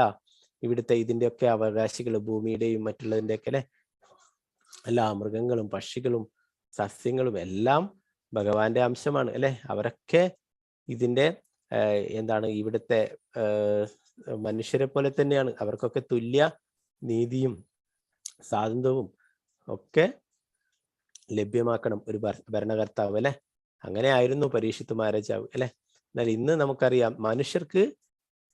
ഇവിടുത്തെ ഇതിന്റെയൊക്കെ അവകാശികൾ, ഭൂമിയുടെയും മറ്റുള്ളതിൻ്റെയൊക്കെ അല്ലെ. എല്ലാ മൃഗങ്ങളും പക്ഷികളും സസ്യങ്ങളും എല്ലാം ഭഗവാന്റെ അംശമാണ് അല്ലെ. അവരൊക്കെ ഇതിന്റെ ഇവിടുത്തെ മനുഷ്യരെ പോലെ തന്നെയാണ്. അവർക്കൊക്കെ തുല്യ നീതിയും സ്വാതന്ത്ര്യവും ഒക്കെ ലഭ്യമാക്കണം ഒരു ഭരണകർത്താവ് അല്ലെ. അങ്ങനെ ആയിരുന്നു പരീക്ഷിത്ത് മഹാരാജാവ് അല്ലെ. എന്നാൽ ഇന്ന് നമുക്കറിയാം മനുഷ്യർക്ക്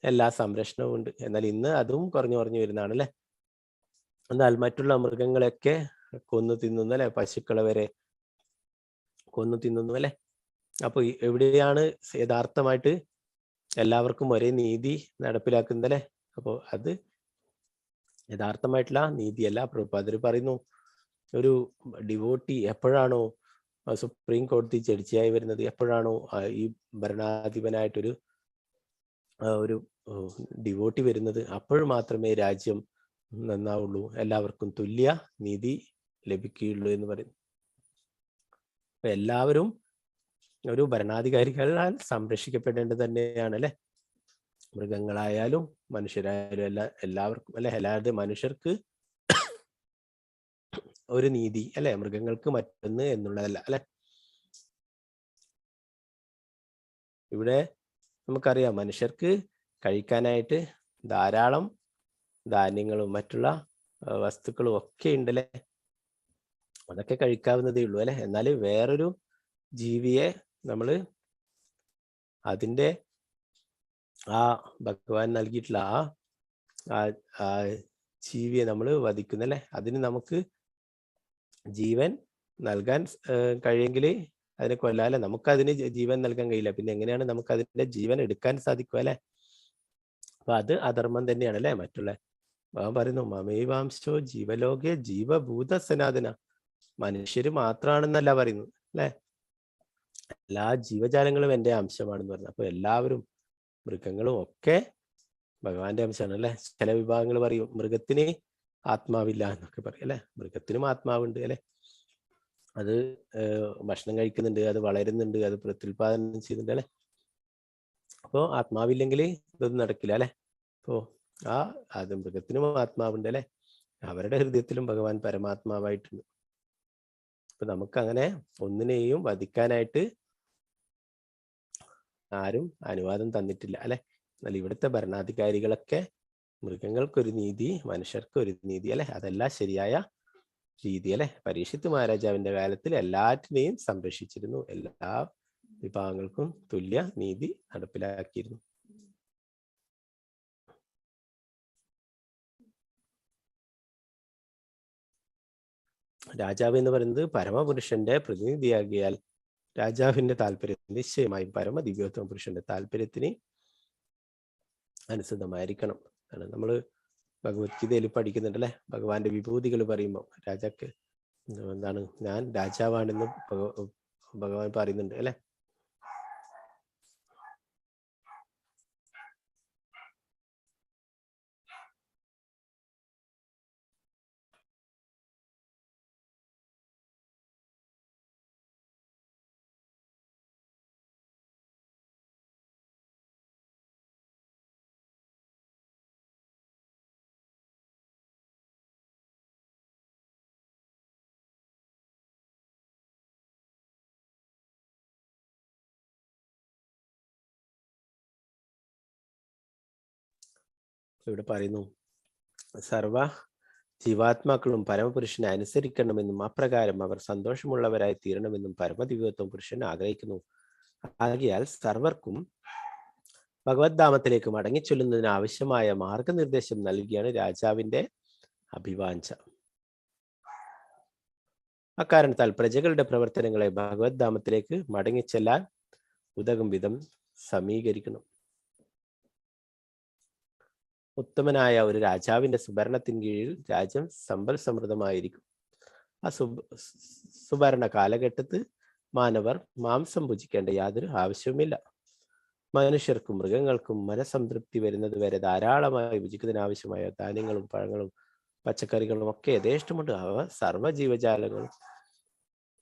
എല്ലാ സംരക്ഷണവും ഉണ്ട്. എന്നാൽ ഇന്ന് അതും കുറഞ്ഞു വരുന്നതാണ് അല്ലെ. എന്നാൽ മറ്റുള്ള മൃഗങ്ങളെയൊക്കെ കൊന്നു തിന്നുന്നു അല്ലെ. പശുക്കളെ വരെ കൊന്നു തിന്നുന്നു അല്ലെ. അപ്പൊ എവിടെയാണ് യഥാർത്ഥമായിട്ട് എല്ലാവർക്കും ഒരേ നീതി നടപ്പിലാക്കുന്നത് അല്ലെ. അപ്പോൾ അത് യഥാർത്ഥമായിട്ടുള്ള നീതിയല്ല. പ്രഭുപാദർ പറയുന്നു, ഒരു ഡിവോട്ടി എപ്പോഴാണോ സുപ്രീം കോടതി ജഡ്ജിയായി വരുന്നത്, എപ്പോഴാണോ ഈ ഭരണാധിപനായിട്ടൊരു ഒരു ഡിവോട്ടി വരുന്നത്, അപ്പോൾ മാത്രമേ രാജ്യം നന്നാവുള്ളൂ, എല്ലാവർക്കും തുല്യ നീതി ലഭിക്കുകയുള്ളൂ എന്ന് പറയുന്നു. അപ്പൊ എല്ലാവരും ഒരു ഭരണാധികാരികളാൽ സംരക്ഷിക്കപ്പെടേണ്ടത് തന്നെയാണ് അല്ലെ. മൃഗങ്ങളായാലും മനുഷ്യരായാലും എല്ലാവർക്കും അല്ലെ. അല്ലാതെ മനുഷ്യർക്ക് ഒരു നീതി അല്ലെ, മൃഗങ്ങൾക്ക് മറ്റൊന്ന് എന്നുള്ളതല്ല അല്ലെ. ഇവിടെ നമുക്കറിയാം മനുഷ്യർക്ക് കഴിക്കാനായിട്ട് ധാരാളം ധാന്യങ്ങളും മറ്റുള്ള വസ്തുക്കളും ഒക്കെ ഉണ്ടല്ലേ. അതൊക്കെ കഴിക്കാവുന്നതേ ഉള്ളൂ അല്ലെ. എന്നാൽ വേറൊരു ജീവിയെ നമ്മൾ അതിൻ്റെ ആ ഭഗവാൻ നൽകിയിട്ടുള്ള ആ ജീവിയെ നമ്മൾ വധിക്കുന്നല്ലേ. അതിന് നമുക്ക് ജീവൻ നൽകാൻ കഴിയെങ്കിൽ അതിനെ കൊല്ലാല്ലേ. നമുക്ക് അതിന് ജീവൻ നൽകാൻ കഴിയില്ല, പിന്നെ എങ്ങനെയാണ് നമുക്ക് അതിന്റെ ജീവൻ എടുക്കാൻ സാധിക്കുക അല്ലെ. അപ്പൊ അത് അധർമ്മം തന്നെയാണ് അല്ലെ. മറ്റുള്ള ഭഗവാൻ പറയുന്നു, മമൈവാംശോ ജീവലോകെ ജീവഭൂത സനാതന. മനുഷ്യര് മാത്രമാണെന്നല്ല പറയുന്നത് അല്ലെ, എല്ലാ ജീവജാലങ്ങളും എൻ്റെ അംശമാണെന്ന് പറഞ്ഞു. അപ്പൊ എല്ലാവരും മൃഗങ്ങളും ഒക്കെ ഭഗവാന്റെ അംശമാണ് അല്ലെ. ചില വിഭാഗങ്ങൾ പറയും മൃഗത്തിന് ആത്മാവില്ല എന്നൊക്കെ പറയും അല്ലെ. മൃഗത്തിനും ആത്മാവുണ്ട് അല്ലെ. അത് ഭക്ഷണം കഴിക്കുന്നുണ്ട്, അത് വളരുന്നുണ്ട്, അത് പ്രത്യുൽപാദനം ചെയ്യുന്നുണ്ട് അല്ലെ. അപ്പോ ആത്മാവില്ലെങ്കിൽ ഇതൊന്നും നടക്കില്ല അല്ലെ. അപ്പോ അത് മൃഗത്തിനും ആത്മാവുണ്ട് അല്ലെ. അവരുടെ ഹൃദയത്തിലും ഭഗവാൻ പരമാത്മാവായിട്ടുണ്ട്. അപ്പൊ നമുക്കങ്ങനെ ഒന്നിനെയും വധിക്കാനായിട്ട് ആരും അനുവാദം തന്നിട്ടില്ല അല്ലെ. എന്നാൽ ഇവിടുത്തെ ഭരണാധികാരികളൊക്കെ മൃഗങ്ങൾക്കൊരു നീതി, മനുഷ്യർക്കൊരു നീതി അല്ലെ. അതല്ല ശരിയായ രീതി അല്ലെ. പരീക്ഷിത്ത് മഹാരാജാവിന്റെ കാലത്തിൽ എല്ലാറ്റിനെയും സംരക്ഷിച്ചിരുന്നു, എല്ലാ വിഭാഗങ്ങൾക്കും തുല്യ നീതി നടപ്പിലാക്കിയിരുന്നു. രാജാവ് എന്ന് പറയുന്നത് പരമപുരുഷന്റെ പ്രതിനിധിയാകിയാൽ രാജാവിന്റെ താല്പര്യം നിശ്ചയമായും പരമദിവ്യോത്തമ പുരുഷന്റെ താല്പര്യത്തിന് അനുസൃതമായിരിക്കണം. നമ്മൾ ഭഗവത്ഗീതയിൽ പഠിക്കുന്നുണ്ട് അല്ലെ. ഭഗവാന്റെ വിഭൂതികൾ പറയുമ്പോൾ രാജാക്ക് ഞാൻ രാജാവാണെന്ന് ഭഗവാൻ പറയുന്നുണ്ട് അല്ലെ. ഇവിടെ പറയുന്നു, സർവ ജീവാത്മാക്കളും പരമപുരുഷനെ അനുസരിക്കണമെന്നും അപ്രകാരം അവർ സന്തോഷമുള്ളവരായി തീരണമെന്നും പരമദിവ്യോത്തമ പുരുഷൻ ആഗ്രഹിക്കുന്നു. ആകയാൽ സർവർക്കും ഭഗവദ്ധാമത്തിലേക്ക് മടങ്ങിച്ചൊല്ലുന്നതിന് ആവശ്യമായ മാർഗനിർദ്ദേശം നൽകിയാണ് രാജാവിന്റെ അഭിവാഞ്ച. അക്കാരണത്താൽ പ്രജകളുടെ പ്രവർത്തനങ്ങളെ ഭഗവദ്ധാമത്തിലേക്ക് മടങ്ങിച്ചെല്ലാൻ ഉതകും വിധം സമീകരിക്കണം. ഉത്തമനായ ഒരു രാജാവിന്റെ സുഭരണത്തിന് കീഴിൽ രാജ്യം സമ്പൽ സമൃദ്ധമായിരിക്കും. ആ സുഭരണ കാലഘട്ടത്ത് മാനവർ മാംസം ഭുജിക്കേണ്ട യാതൊരു ആവശ്യവുമില്ല. മനുഷ്യർക്കും മൃഗങ്ങൾക്കും മനസംതൃപ്തി വരുന്നത് വരെ ധാരാളമായി ഭുജിക്കുന്നതിന് ആവശ്യമായ ധാന്യങ്ങളും പഴങ്ങളും പച്ചക്കറികളും ഒക്കെ യഥേഷ്ടമുണ്ട്. അവ സർവ്വ ജീവജാലങ്ങളും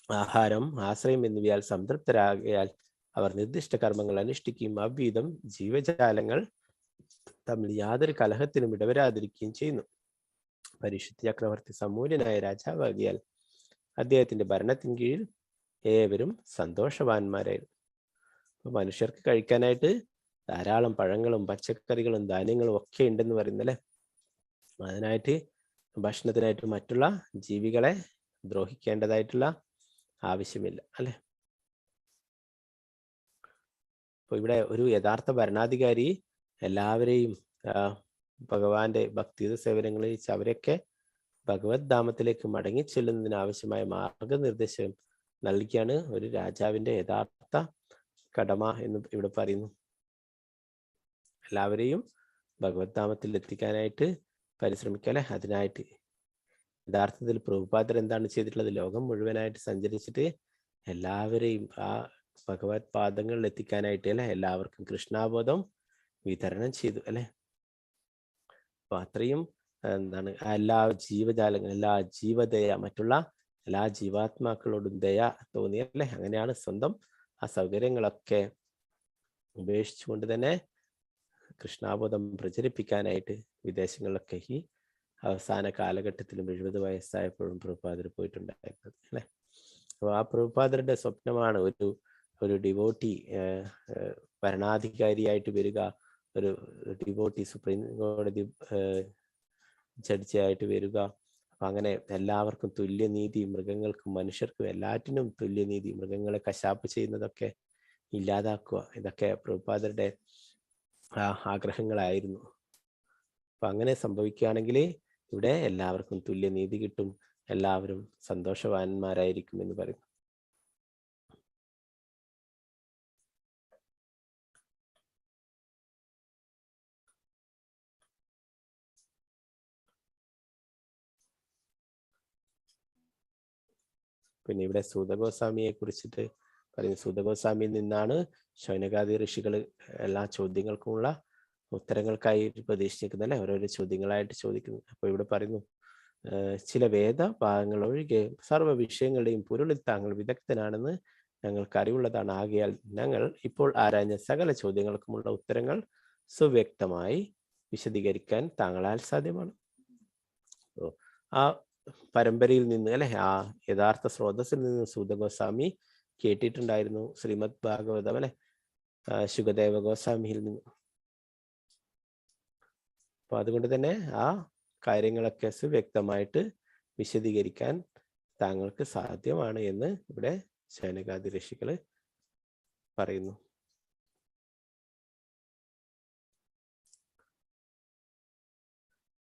ആഹാരം, ആശ്രയം എന്നിവയാൽ സംതൃപ്തരാകിയാൽ അവർ നിർദ്ദിഷ്ട കർമ്മങ്ങൾ അനുഷ്ഠിക്കുകയും അവ്വിധം ജീവജാലങ്ങൾ തമ്മിൽ യാതൊരു കലഹത്തിനും ഇടവരാതിരിക്കുകയും ചെയ്യുന്നു. പരീക്ഷിത് ചക്രവർത്തി സമൂലനായ രാജാവാകിയാൽ അദ്ദേഹത്തിന്റെ ഭരണത്തിന് കീഴിൽ ഏവരും സന്തോഷവാന്മാരായിരുന്നു. അപ്പൊ മനുഷ്യർക്ക് കഴിക്കാനായിട്ട് ധാരാളം പഴങ്ങളും പച്ചക്കറികളും ധാന്യങ്ങളും ഒക്കെ ഉണ്ടെന്ന് പറയുന്നല്ലേ. അതിനായിട്ട് ഭക്ഷണത്തിനായിട്ട് മറ്റുള്ള ജീവികളെ ദ്രോഹിക്കേണ്ടതായിട്ടുള്ള ആവശ്യമില്ല അല്ലെ. അപ്പൊ ഇവിടെ ഒരു യഥാർത്ഥ ഭരണാധികാരി എല്ലാവരെയും ഭഗവാന്റെ ഭക്തിയുത സേവനങ്ങളിൽ അവരൊക്കെ ഭഗവത് ധാമത്തിലേക്ക് മടങ്ങി ചെല്ലുന്നതിന് ആവശ്യമായ മാർഗനിർദ്ദേശം നൽകിയാണ് ഒരു രാജാവിന്റെ യഥാർത്ഥ കടമ എന്ന് ഇവിടെ പറയുന്നു. എല്ലാവരെയും ഭഗവത് ധാമത്തിൽ എത്തിക്കാനായിട്ട് പരിശ്രമിക്കല്ലേ. അതിനായിട്ട് യഥാർത്ഥത്തിൽ പ്രഭുപാദർ എന്താണ് ചെയ്തിട്ടുള്ളത്? ലോകം മുഴുവനായിട്ട് സഞ്ചരിച്ചിട്ട് എല്ലാവരെയും ആ ഭഗവത് പാദങ്ങളിൽ എത്തിക്കാനായിട്ട് അല്ലെ, എല്ലാവർക്കും കൃഷ്ണാബോധം വിതരണം ചെയ്തു അല്ലെ. അപ്പൊ അത്രയും എന്താണ് എല്ലാ ജീവജാലങ്ങളും, എല്ലാ ജീവദയ, മറ്റുള്ള എല്ലാ ജീവാത്മാക്കളോടും ദയ തോന്നിയല്ലേ. അങ്ങനെയാണ് സ്വന്തം ആ സൗകര്യങ്ങളൊക്കെ ഉപേക്ഷിച്ചുകൊണ്ട് തന്നെ കൃഷ്ണാബോധം പ്രചരിപ്പിക്കാനായിട്ട് വിദേശങ്ങളിലൊക്കെ ഈ അവസാന കാലഘട്ടത്തിലും 70 വയസ്സായപ്പോഴും പ്രഭുപാദർ പോയിട്ടുണ്ടായിരുന്നത് അല്ലെ. അപ്പോൾ ആ പ്രഭുപാദരുടെ സ്വപ്നമാണ് ഒരു ഡിവോട്ടി ഭരണാധികാരിയായിട്ട് വരിക, ഒരു ഡിവോട്ടി സുപ്രീം കോടതി ജഡ്ജിയായിട്ട് വരിക. അപ്പൊ അങ്ങനെ എല്ലാവർക്കും തുല്യനീതി, മൃഗങ്ങൾക്കും മനുഷ്യർക്കും എല്ലാറ്റിനും തുല്യനീതി, മൃഗങ്ങളെ കശാപ്പ് ചെയ്യുന്നതൊക്കെ ഇല്ലാതാക്കുക, ഇതൊക്കെ പ്രഭുപാദരുടെ ആഗ്രഹങ്ങളായിരുന്നു. അപ്പൊ അങ്ങനെ സംഭവിക്കുകയാണെങ്കിൽ ഇവിടെ എല്ലാവർക്കും തുല്യനീതി കിട്ടും, എല്ലാവരും സന്തോഷവാന്മാരായിരിക്കും എന്ന് പറയുന്നു. പിന്നെ ഇവിടെ സൂതഗോസ്വാമിയെ കുറിച്ചിട്ട് പറയുന്നു. സൂതഗോസ്വാമിയിൽ നിന്നാണ് ശൗനകാദി ഋഷികൾ എല്ലാ ചോദ്യങ്ങൾക്കുമുള്ള ഉത്തരങ്ങൾക്കായി പ്രതീക്ഷിക്കുന്നത് അല്ലെ, ഓരോരോ ചോദ്യങ്ങളായിട്ട് ചോദിക്കുന്നു. അപ്പൊ ഇവിടെ പറയുന്നു, ചില വേദ ഭാഗങ്ങൾ ഒഴികെ സർവ്വ വിഷയങ്ങളുടെയും പൊരുളിൽ താങ്കൾ വിദഗ്ധനാണെന്ന് ഞങ്ങൾക്ക് അറിവുള്ളതാണ്. ആകയാൽ ഞങ്ങൾ ഇപ്പോൾ ആരാഞ്ഞ സകല ചോദ്യങ്ങൾക്കുമുള്ള ഉത്തരങ്ങൾ സുവ്യക്തമായി വിശദീകരിക്കാൻ താങ്കളാൽ സാധ്യമാണ്. ആ പരമ്പരയിൽ നിന്ന് അല്ലെ, ആ യഥാർത്ഥ സ്രോതസ്സിൽ നിന്ന് സൂതഗോസ്വാമി കേട്ടിട്ടുണ്ടായിരുന്നു ശ്രീമദ് ഭാഗവതം അല്ലെ, ശുകദേവ ഗോസ്വാമിയിൽ നിന്ന്. അപ്പൊ അതുകൊണ്ട് തന്നെ ആ കാര്യങ്ങളൊക്കെ സുവ്യക്തമായിട്ട് വിശദീകരിക്കാൻ താങ്കൾക്ക് സാധ്യമാണ് എന്ന് ഇവിടെ ശൗനകാദി ഋഷികള് പറയുന്നു.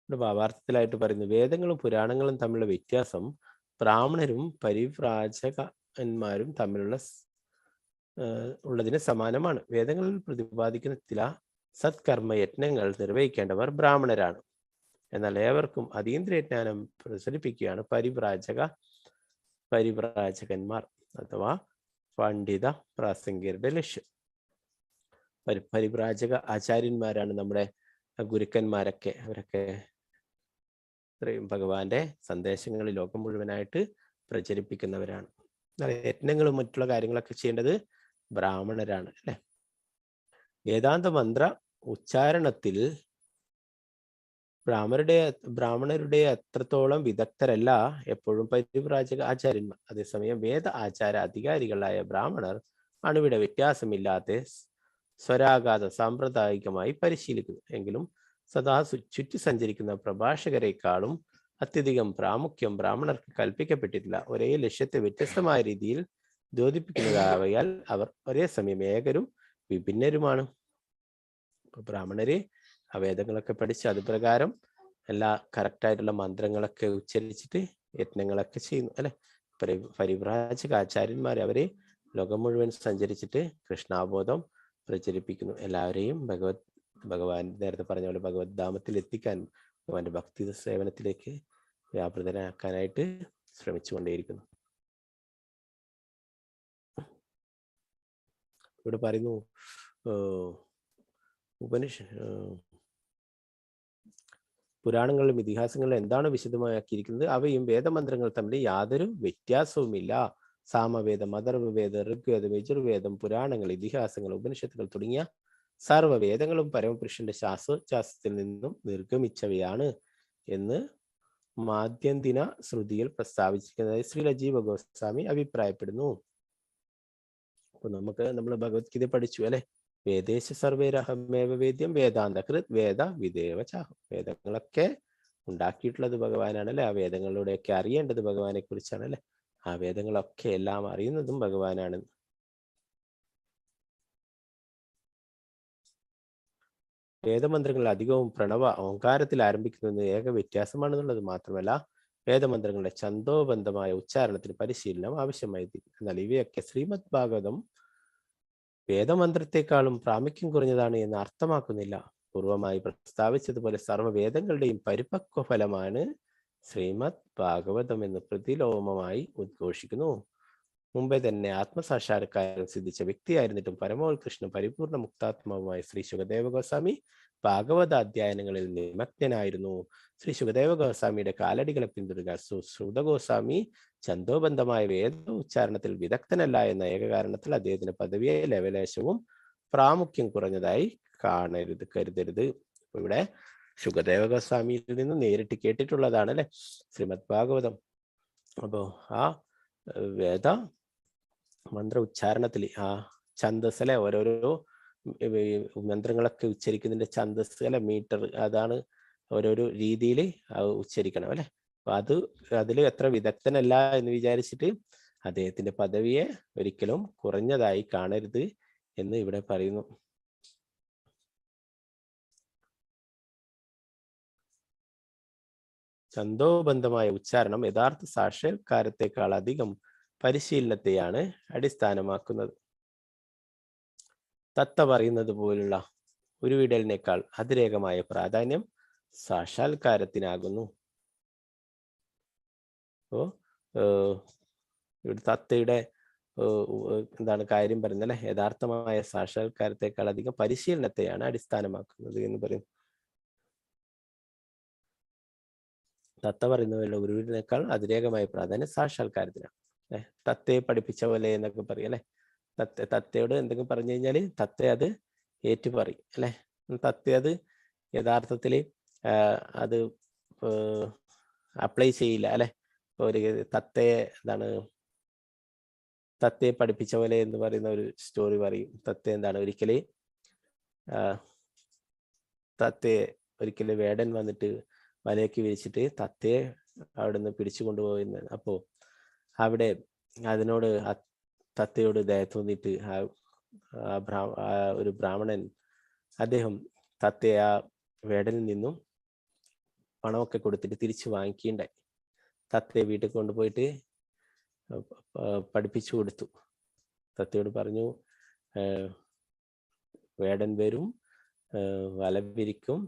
ഇവിടെ ഭാവാർത്ഥത്തിലായിട്ട് പറയുന്നു, വേദങ്ങളും പുരാണങ്ങളും തമ്മിലുള്ള വ്യത്യാസം ബ്രാഹ്മണരും പരിവ്രാജകന്മാരും തമ്മിലുള്ള ഉള്ളതിന് സമാനമാണ്. വേദങ്ങളിൽ പ്രതിപാദിക്കുന്ന ചില സത്കർമ്മ യജ്ഞങ്ങൾ നിർവഹിക്കേണ്ടവർ ബ്രാഹ്മണരാണ്. എന്നാൽ ഏവർക്കും അതീന്ദ്രിയജ്ഞാനം പ്രസരിപ്പിക്കുകയാണ് പരിവ്രാജകന്മാർ അഥവാ പണ്ഡിത പ്രാസംഗികരുടെ ലക്ഷ്യം. പരിവ്രാജക ആചാര്യന്മാരാണ് നമ്മുടെ ഗുരുക്കന്മാരൊക്കെ. അവരൊക്കെ ഇത്രയും ഭഗവാന്റെ സന്ദേശങ്ങൾ ലോകം മുഴുവനായിട്ട് പ്രചരിപ്പിക്കുന്നവരാണ്. യജ്ഞങ്ങളും മറ്റുള്ള കാര്യങ്ങളൊക്കെ ചെയ്യേണ്ടത് ബ്രാഹ്മണരാണ് അല്ലെ. വേദാന്ത മന്ത്ര ഉച്ചാരണത്തിൽ ബ്രാഹ്മണരുടെ അത്രത്തോളം വിദഗ്ധരല്ല എപ്പോഴും പരിവ്രാജക ആചാര്യന്മാർ. അതേസമയം വേദ ആചാര അധികാരികളായ ബ്രാഹ്മണർ അണുവിട വ്യത്യാസമില്ലാതെ സ്വരാഘാത സാമ്പ്രദായികമായി പരിശീലിക്കുന്നു. എങ്കിലും സദാ ചുറ്റി സഞ്ചരിക്കുന്ന പ്രഭാഷകരെക്കാളും അത്യധികം പ്രാമുഖ്യം ബ്രാഹ്മണർക്ക് കൽപ്പിക്കപ്പെട്ടിട്ടില്ല. ഒരേ ലക്ഷ്യത്തെ വ്യത്യസ്തമായ രീതിയിൽ ദ്യോതിപ്പിക്കുന്നതാവയാൽ അവർ ഒരേ സമയം ഏകരും വിഭിന്നരുമാണ്. അപ്പൊ ബ്രാഹ്മണര് ആ വേദങ്ങളൊക്കെ പഠിച്ച് അത് പ്രകാരം എല്ലാ കറക്റ്റായിട്ടുള്ള മന്ത്രങ്ങളൊക്കെ ഉച്ചരിച്ചിട്ട് യജ്ഞങ്ങളൊക്കെ ചെയ്യുന്നു അല്ലെ. പരിവ്രാജക ആചാര്യന്മാർ അവര് ലോകം മുഴുവൻ സഞ്ചരിച്ചിട്ട് കൃഷ്ണാബോധം പ്രചരിപ്പിക്കുന്നു. എല്ലാവരെയും ഭഗവാൻ നേരത്തെ പറഞ്ഞ പോലെ ഭഗവത് ധാമത്തിൽ എത്തിക്കാൻ, ഭഗവാന്റെ ഭക്തി സേവനത്തിലേക്ക് വ്യാപൃതനാക്കാനായിട്ട് ശ്രമിച്ചുകൊണ്ടേയിരിക്കുന്നു. ഇവിടെ പറയുന്നു പുരാണങ്ങളിലും ഇതിഹാസങ്ങളിലും എന്താണ് വിശദമാക്കിയിരിക്കുന്നത്? അവയും വേദമന്ത്രങ്ങൾ തമ്മിൽ യാതൊരു വ്യത്യാസവുമില്ല. സാമവേദം, അഥർവവേദം, ഋഗ്വേദം, യജുർവേദം, പുരാണങ്ങൾ, ഇതിഹാസങ്ങൾ, ഉപനിഷത്തുകൾ തുടങ്ങിയ സർവ്വവേദങ്ങളും പരമപുരുഷന്റെ ശാസ്ത്രത്തിൽ നിന്നും നിർഗമിച്ചവയാണ് എന്ന് മാധ്യന്തിന ശ്രുതിയിൽ പ്രസ്താവിച്ചിരിക്കുന്നതായി ശ്രീ രാജീവ ഗോസ്വാമി അഭിപ്രായപ്പെടുന്നു. അപ്പൊ നമ്മൾ ഭഗവത്ഗീത പഠിച്ചു അല്ലെ. വേദേശ സർവേരഹമേവ വേദ്യം വേദാന്തകൃത് വേദ വിദേവ ചാഹം. വേദങ്ങളൊക്കെ ഉണ്ടാക്കിയിട്ടുള്ളത് ഭഗവാനാണ് അല്ലെ. ആ വേദങ്ങളിലൂടെയൊക്കെ അറിയേണ്ടത് ഭഗവാനെ കുറിച്ചാണ് അല്ലെ. ആ വേദങ്ങളൊക്കെ എല്ലാം അറിയുന്നതും ഭഗവാനാണ്. വേദമന്ത്രങ്ങൾ അധികവും പ്രണവ ഓങ്കാരത്തിൽ ആരംഭിക്കുന്നത് ഏക വ്യത്യാസമാണെന്നുള്ളത് മാത്രമല്ല, വേദമന്ത്രങ്ങളുടെ ഛന്ദോബന്ധമായ ഉച്ചാരണത്തിന് പരിശീലനം ആവശ്യമായി. എന്നാൽ ഇവയൊക്കെ ശ്രീമദ് ഭാഗവതം വേദമന്ത്രത്തെക്കാളും പ്രാമുഖ്യം കുറഞ്ഞതാണ് എന്ന് അർത്ഥമാക്കുന്നില്ല. പൂർവമായി പ്രസ്താവിച്ചതുപോലെ സർവ്വവേദങ്ങളുടെയും പരിപക്വ ഫലമാണ് ശ്രീമദ് ഭാഗവതം എന്ന് പ്രതിലോമമായി ഉദ്ഘോഷിക്കുന്നു. മുമ്പേ തന്നെ ആത്മസാക്ഷാത്കാരം സിദ്ധിച്ച വ്യക്തിയായിരുന്നിട്ടും പരമോത്കൃഷ്ണ പരിപൂർണ മുക്താത്മാവുമായ ശ്രീ ശുകദേവ ഗോസ്വാമി ഭാഗവത അധ്യയനങ്ങളിൽ നിമഗ്നനായിരുന്നു. ശ്രീ ശുകദേവ ഗോസ്വാമിയുടെ കാലടികളെ പിന്തുടരുക ശ്രുതഗോസ്വാമി ഛന്ദോബന്ധമായ വേദ ഉച്ചാരണത്തിൽ വിദഗ്ധനല്ല എന്ന ഏക കാരണത്തിൽ അദ്ദേഹത്തിന്റെ പദവിയെ ലവലേശവും പ്രാമുഖ്യം കുറഞ്ഞതായി കരുതരുത്. ഇവിടെ ശുകദേവ ഗോസ്വാമിയിൽ നിന്ന് നേരിട്ട് കേട്ടിട്ടുള്ളതാണ് അല്ലെ ശ്രീമദ് ഭാഗവതം. അപ്പോ ആ വേദ മന്ത്ര ഉച്ചാരണത്തിൽ ആ ഛന്ദസ് അല്ലെ, ഓരോരോ മന്ത്രങ്ങളൊക്കെ ഉച്ചരിക്കുന്നതിന്റെ ഛന്ദസ് അല്ലെ, മീറ്റർ, അതാണ് ഓരോരോ രീതിയിൽ ഉച്ചരിക്കണം അല്ലെ. അപ്പൊ അതിൽ എത്ര വിദഗ്ധനല്ല എന്ന് വിചാരിച്ചിട്ട് അദ്ദേഹത്തിന്റെ പദവിയെ ഒരിക്കലും കുറഞ്ഞതായി കാണരുത് എന്ന് ഇവിടെ പറയുന്നു. ഛന്ദോബന്ധമായ ഉച്ചാരണം യഥാർത്ഥ സാക്ഷാത്കാരത്തെക്കാൾ അധികം പരിശീലനത്തെയാണ് അടിസ്ഥാനമാക്കുന്നത്. തത്ത പറയുന്നത് പോലുള്ള ഉരുവിടലിനേക്കാൾ അതിരേകമായ പ്രാധാന്യം സാക്ഷാത്കാരത്തിനാകുന്നു. അപ്പോ ഇവിടെ തത്തയുടെ കാര്യം പറയുന്നത് അല്ലെ, യഥാർത്ഥമായ സാക്ഷാത്കാരത്തെക്കാൾ അധികം പരിശീലനത്തെയാണ് അടിസ്ഥാനമാക്കുന്നത് എന്ന് പറയും. തത്ത പറയുന്നവരുടെ ഗുരുവിനേക്കാൾ അതിരേകമായ പ്രാധാന്യം സാക്ഷാത്കാരത്തിനാണ്. തത്തയെ പഠിപ്പിച്ച പോലെ എന്നൊക്കെ പറയും അല്ലെ. തത്തയോട് എന്തെങ്കിലും പറഞ്ഞു കഴിഞ്ഞാൽ തത്ത അത് ഏറ്റു പറയും അല്ലെ. തത്ത അത് യഥാർത്ഥത്തിൽ അത് അപ്ലൈ ചെയ്യില്ല അല്ലെ. ഒരു തത്തയെ പഠിപ്പിച്ച പോലെ എന്ന് പറയുന്ന ഒരു സ്റ്റോറി പറയും. ഒരിക്കല് വേടൻ വന്നിട്ട് വലയൊക്കെ വിരിച്ചിട്ട് തത്തയെ അവിടെ നിന്ന് പിടിച്ചു കൊണ്ടുപോകുന്ന. അപ്പോ അവിടെ അതിനോട് തത്തയോട് ദയ തോന്നിയിട്ട് ഒരു ബ്രാഹ്മണൻ അദ്ദേഹം തത്തയെ ആ വേടനിൽ നിന്നും പണമൊക്കെ കൊടുത്തിട്ട് തിരിച്ചു വാങ്ങിക്കുകയുണ്ടായി. തത്തയെ വീട്ടിൽ കൊണ്ടുപോയിട്ട് പഠിപ്പിച്ചു കൊടുത്തു. തത്തയോട് പറഞ്ഞു, വേടൻ വരും, വല വിരിക്കും,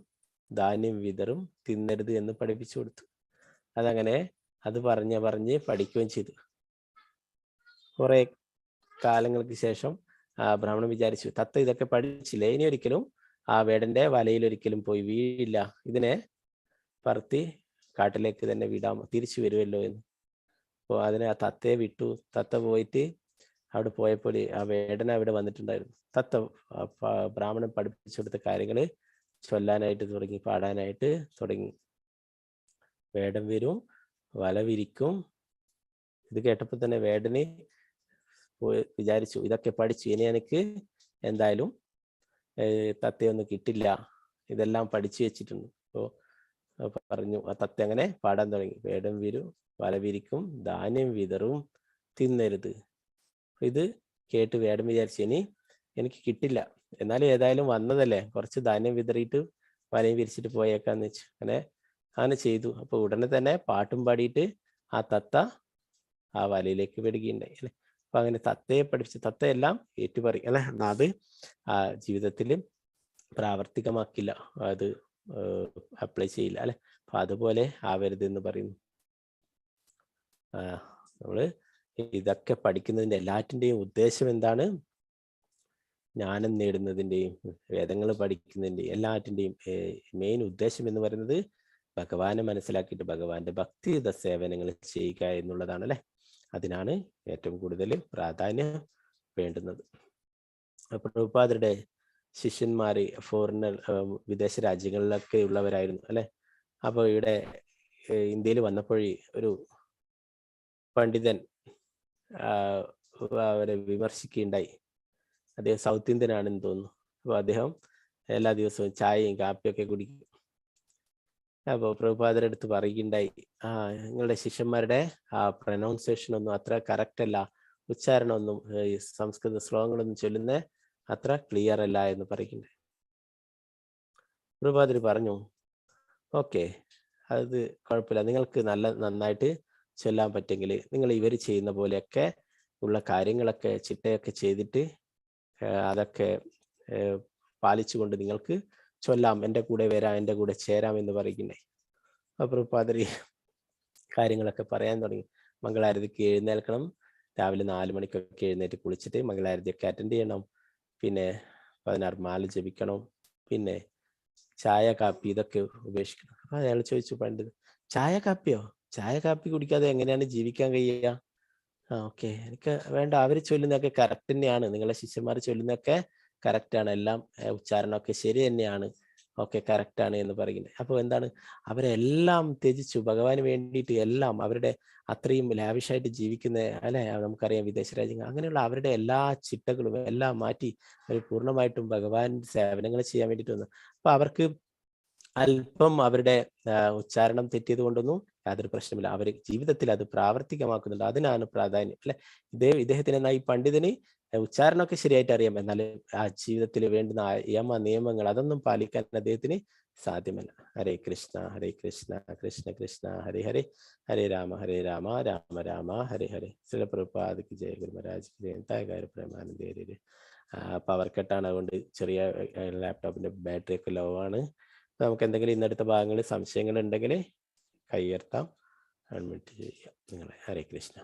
ധാന്യം വിതറും, തിന്നരുത് എന്ന് പഠിപ്പിച്ചു കൊടുത്തു. അതങ്ങനെ അത് പറഞ്ഞ് പഠിക്കുകയും ചെയ്തു. കുറെ കാലങ്ങൾക്ക് ശേഷം ബ്രാഹ്മണൻ വിചാരിച്ചു, തത്ത ഇതൊക്കെ പഠിച്ചില്ലേ, ഇനി ഒരിക്കലും ആ വേടന്റെ വലയിൽ ഒരിക്കലും പോയി വീഴില്ല, ഇതിനെ പറത്തി കാട്ടിലേക്ക് തന്നെ തിരിച്ചു വരുമല്ലോ എന്ന്. അപ്പോൾ അതിനെ ആ തത്തയെ വിട്ടു. തത്ത പോയിട്ട് അവിടെ പോയപ്പോൾ ആ വേടന അവിടെ വന്നിട്ടുണ്ടായിരുന്നു. തത്ത ബ്രാഹ്മണൻ പഠിപ്പിച്ചു കൊടുത്ത കാര്യങ്ങൾ ചൊല്ലാനായിട്ട് തുടങ്ങി, പാടാനായിട്ട് തുടങ്ങി. വേടൻ വരും, വല വിരിക്കും. ഇത് കേട്ടപ്പോൾ തന്നെ വേടന് വിചാരിച്ചു, ഇതൊക്കെ പഠിച്ചു, ഇനി എനിക്ക് എന്തായാലും തത്തയൊന്നും കിട്ടില്ല, ഇതെല്ലാം പഠിച്ചു വെച്ചിട്ടുണ്ട്. അപ്പോൾ പറഞ്ഞു, ആ തത്ത അങ്ങനെ പാടാൻ തുടങ്ങി. വേടൻ വരും, വല വിരിക്കും, ധാന്യം വിതറും, തിന്നരുത്. ഇത് കേട്ട് വേടൻ വിചാരിച്ചു, ഇനി എനിക്ക് കിട്ടില്ല, എന്നാലും ഏതായാലും വന്നതല്ലേ, കുറച്ച് ധാന്യം വിതറിയിട്ട് വലയും വിരിച്ചിട്ട് പോയേക്കാന്ന് വെച്ചു. അങ്ങനെ ചെയ്തു. അപ്പൊ ഉടനെ തന്നെ പാട്ടും പാടിയിട്ട് ആ തത്ത ആ വലയിലേക്ക് വിടുകയുണ്ടായി അല്ലെ. അപ്പൊ അങ്ങനെ തത്തയെ പഠിപ്പിച്ച് തത്തയെല്ലാം ഏറ്റുപറയും അല്ലെ. അത് ആ ജീവിതത്തിൽ പ്രാവർത്തികമാക്കില്ല, അത് അപ്ലൈ ചെയ്യില്ല അല്ലെ. അപ്പൊ അതുപോലെ ആവരുത് എന്ന് പറയുന്നു. നമ്മള് ഇതൊക്കെ പഠിക്കുന്നതിന്റെ എല്ലാറ്റിൻ്റെയും ഉദ്ദേശം എന്താണ്? ജ്ഞാനം നേടുന്നതിൻ്റെയും വേദങ്ങൾ പഠിക്കുന്നതിൻ്റെയും എല്ലാറ്റിൻ്റെയും മെയിൻ ഉദ്ദേശം എന്ന് പറയുന്നത് ഭഗവാനെ മനസ്സിലാക്കിയിട്ട് ഭഗവാന്റെ ഭക്തിയുത സേവനങ്ങൾ ചെയ്യുക എന്നുള്ളതാണ് അല്ലെ. അതിനാണ് ഏറ്റവും കൂടുതൽ പ്രാധാന്യം വേണ്ടുന്നത്. പ്രഭുപാദരുടെ ശിഷ്യന്മാര് വിദേശ രാജ്യങ്ങളിലൊക്കെ ഉള്ളവരായിരുന്നു അല്ലെ. അപ്പൊ ഇവിടെ ഇന്ത്യയിൽ വന്നപ്പോഴേ ഒരു പണ്ഡിതൻ അവരെ വിമർശിക്കുകയുണ്ടായി. അദ്ദേഹം സൗത്ത് ഇന്ത്യൻ ആണെന്ന് തോന്നുന്നു. അപ്പോൾ അദ്ദേഹം എല്ലാ ദിവസവും ചായയും കാപ്പിയൊക്കെ കുടിക്കും. അപ്പോൾ പ്രഭുപാദരുടെ അടുത്ത് പറയുകയുണ്ടായി, നിങ്ങളുടെ ശിഷ്യന്മാരുടെ ആ പ്രൊനൗൺസിയേഷൻ ഒന്നും അത്ര കറക്റ്റ് അല്ല, ഉച്ചാരണമൊന്നും സംസ്കൃത ശ്ലോകങ്ങളൊന്നും ചൊല്ലുന്ന അത്ര ക്ലിയർ അല്ല എന്ന് പറയുന്നുണ്ട്. പ്രഭുപാദർ പറഞ്ഞു, ഓക്കെ, അത് കുഴപ്പമില്ല, നിങ്ങൾക്ക് നന്നായിട്ട് ചൊല്ലാൻ പറ്റുമെങ്കിൽ നിങ്ങൾ ഇവർ ചെയ്യുന്ന പോലെയൊക്കെ ഉള്ള കാര്യങ്ങളൊക്കെ ചിട്ടയൊക്കെ ചെയ്തിട്ട് അതൊക്കെ പാലിച്ചുകൊണ്ട് നിങ്ങൾക്ക് ചൊല്ലാം, എൻ്റെ കൂടെ വരാം, എൻ്റെ കൂടെ ചേരാം എന്ന് പറയുന്നേ. അപ്പോൾ പാതിരി കാര്യങ്ങളൊക്കെ പറയാൻ തുടങ്ങി. മംഗളാരതിക്ക് എഴുന്നേൽക്കണം, രാവിലെ 4 മണിക്കൊക്കെ എഴുന്നേറ്റ് കുളിച്ചിട്ട് മംഗളാരതിയൊക്കെ അറ്റൻഡ് ചെയ്യണം, പിന്നെ 16 മാല ജപിക്കണം, പിന്നെ ചായ കാപ്പി ഇതൊക്കെ ഉപേക്ഷിക്കണം. അപ്പൊ അയാൾ ചോദിച്ചു, പണ്ഡിത്, ചായ കാപ്പി കുടിക്കാതെ എങ്ങനെയാണ് ജീവിക്കാൻ കഴിയുക? ഓക്കെ, എനിക്ക് വേണ്ട, അവർ ചൊല്ലുന്നതൊക്കെ കറക്റ്റ് തന്നെയാണ്, നിങ്ങളെ ശിഷ്യന്മാർ ചൊല്ലുന്നതൊക്കെ കറക്റ്റ് ആണ്, എല്ലാം ഉച്ചാരണമൊക്കെ ശരി തന്നെയാണ്, ഓക്കെ കറക്റ്റ് ആണ് എന്ന് പറയുന്നത്. അപ്പോൾ എന്താണ്, അവരെല്ലാം ത്യജിച്ചു ഭഗവാന് വേണ്ടിയിട്ട്, എല്ലാം അവരുടെ അത്രയും ലാവിഷായിട്ട് ജീവിക്കുന്ന അല്ലെ, നമുക്കറിയാം വിദേശ രാജ്യങ്ങൾ, അങ്ങനെയുള്ള അവരുടെ എല്ലാ ചിട്ടകളും എല്ലാം മാറ്റി അവർ പൂർണ്ണമായിട്ടും ഭഗവാൻ സേവനങ്ങൾ ചെയ്യാൻ വേണ്ടിയിട്ട് വന്നു. അപ്പൊ അവർക്ക് അല്പം അവരുടെ ഉച്ചാരണം തെറ്റിയത് കൊണ്ടൊന്നും യാതൊരു പ്രശ്നമില്ല, അവർ ജീവിതത്തിൽ അത് പ്രാവർത്തികമാക്കുന്നുണ്ട്, അതിനാണ് പ്രാധാന്യം അല്ലെ. ഇദ്ദേഹത്തിന് എന്നാൽ ഈ പണ്ഡിതന് ഉച്ചാരണമൊക്കെ ശരിയായിട്ട് അറിയാം, എന്നാൽ ആ ജീവിതത്തിൽ വേണ്ടുന്ന നിയമങ്ങൾ അതൊന്നും പാലിക്കാൻ അദ്ദേഹത്തിന് സാധ്യമല്ല. ഹരേ കൃഷ്ണ കൃഷ്ണ കൃഷ്ണ ഹരേ ഹരേ, ഹരേ രാമ രാമ രാമ ഹരേ ഹരേ. ശ്രീ പ്രഭുപാദ് ജയ, ഗുരു മഹാരാജ് ജയ, പ്രേമാനന്ദ. പവർ കട്ടാണ്, അതുകൊണ്ട് ചെറിയ ലാപ്ടോപ്പിന്റെ ബാറ്ററി ഒക്കെ ലോ ആണ്. നമുക്ക് എന്തെങ്കിലും ഇന്നടുത്ത ഭാഗങ്ങളിൽ സംശയങ്ങൾ ഉണ്ടെങ്കിൽ കൈയ്യർത്താം, അഡ്മിറ്റ് ചെയ്യാം നിങ്ങളെ. ഹരേ കൃഷ്ണ.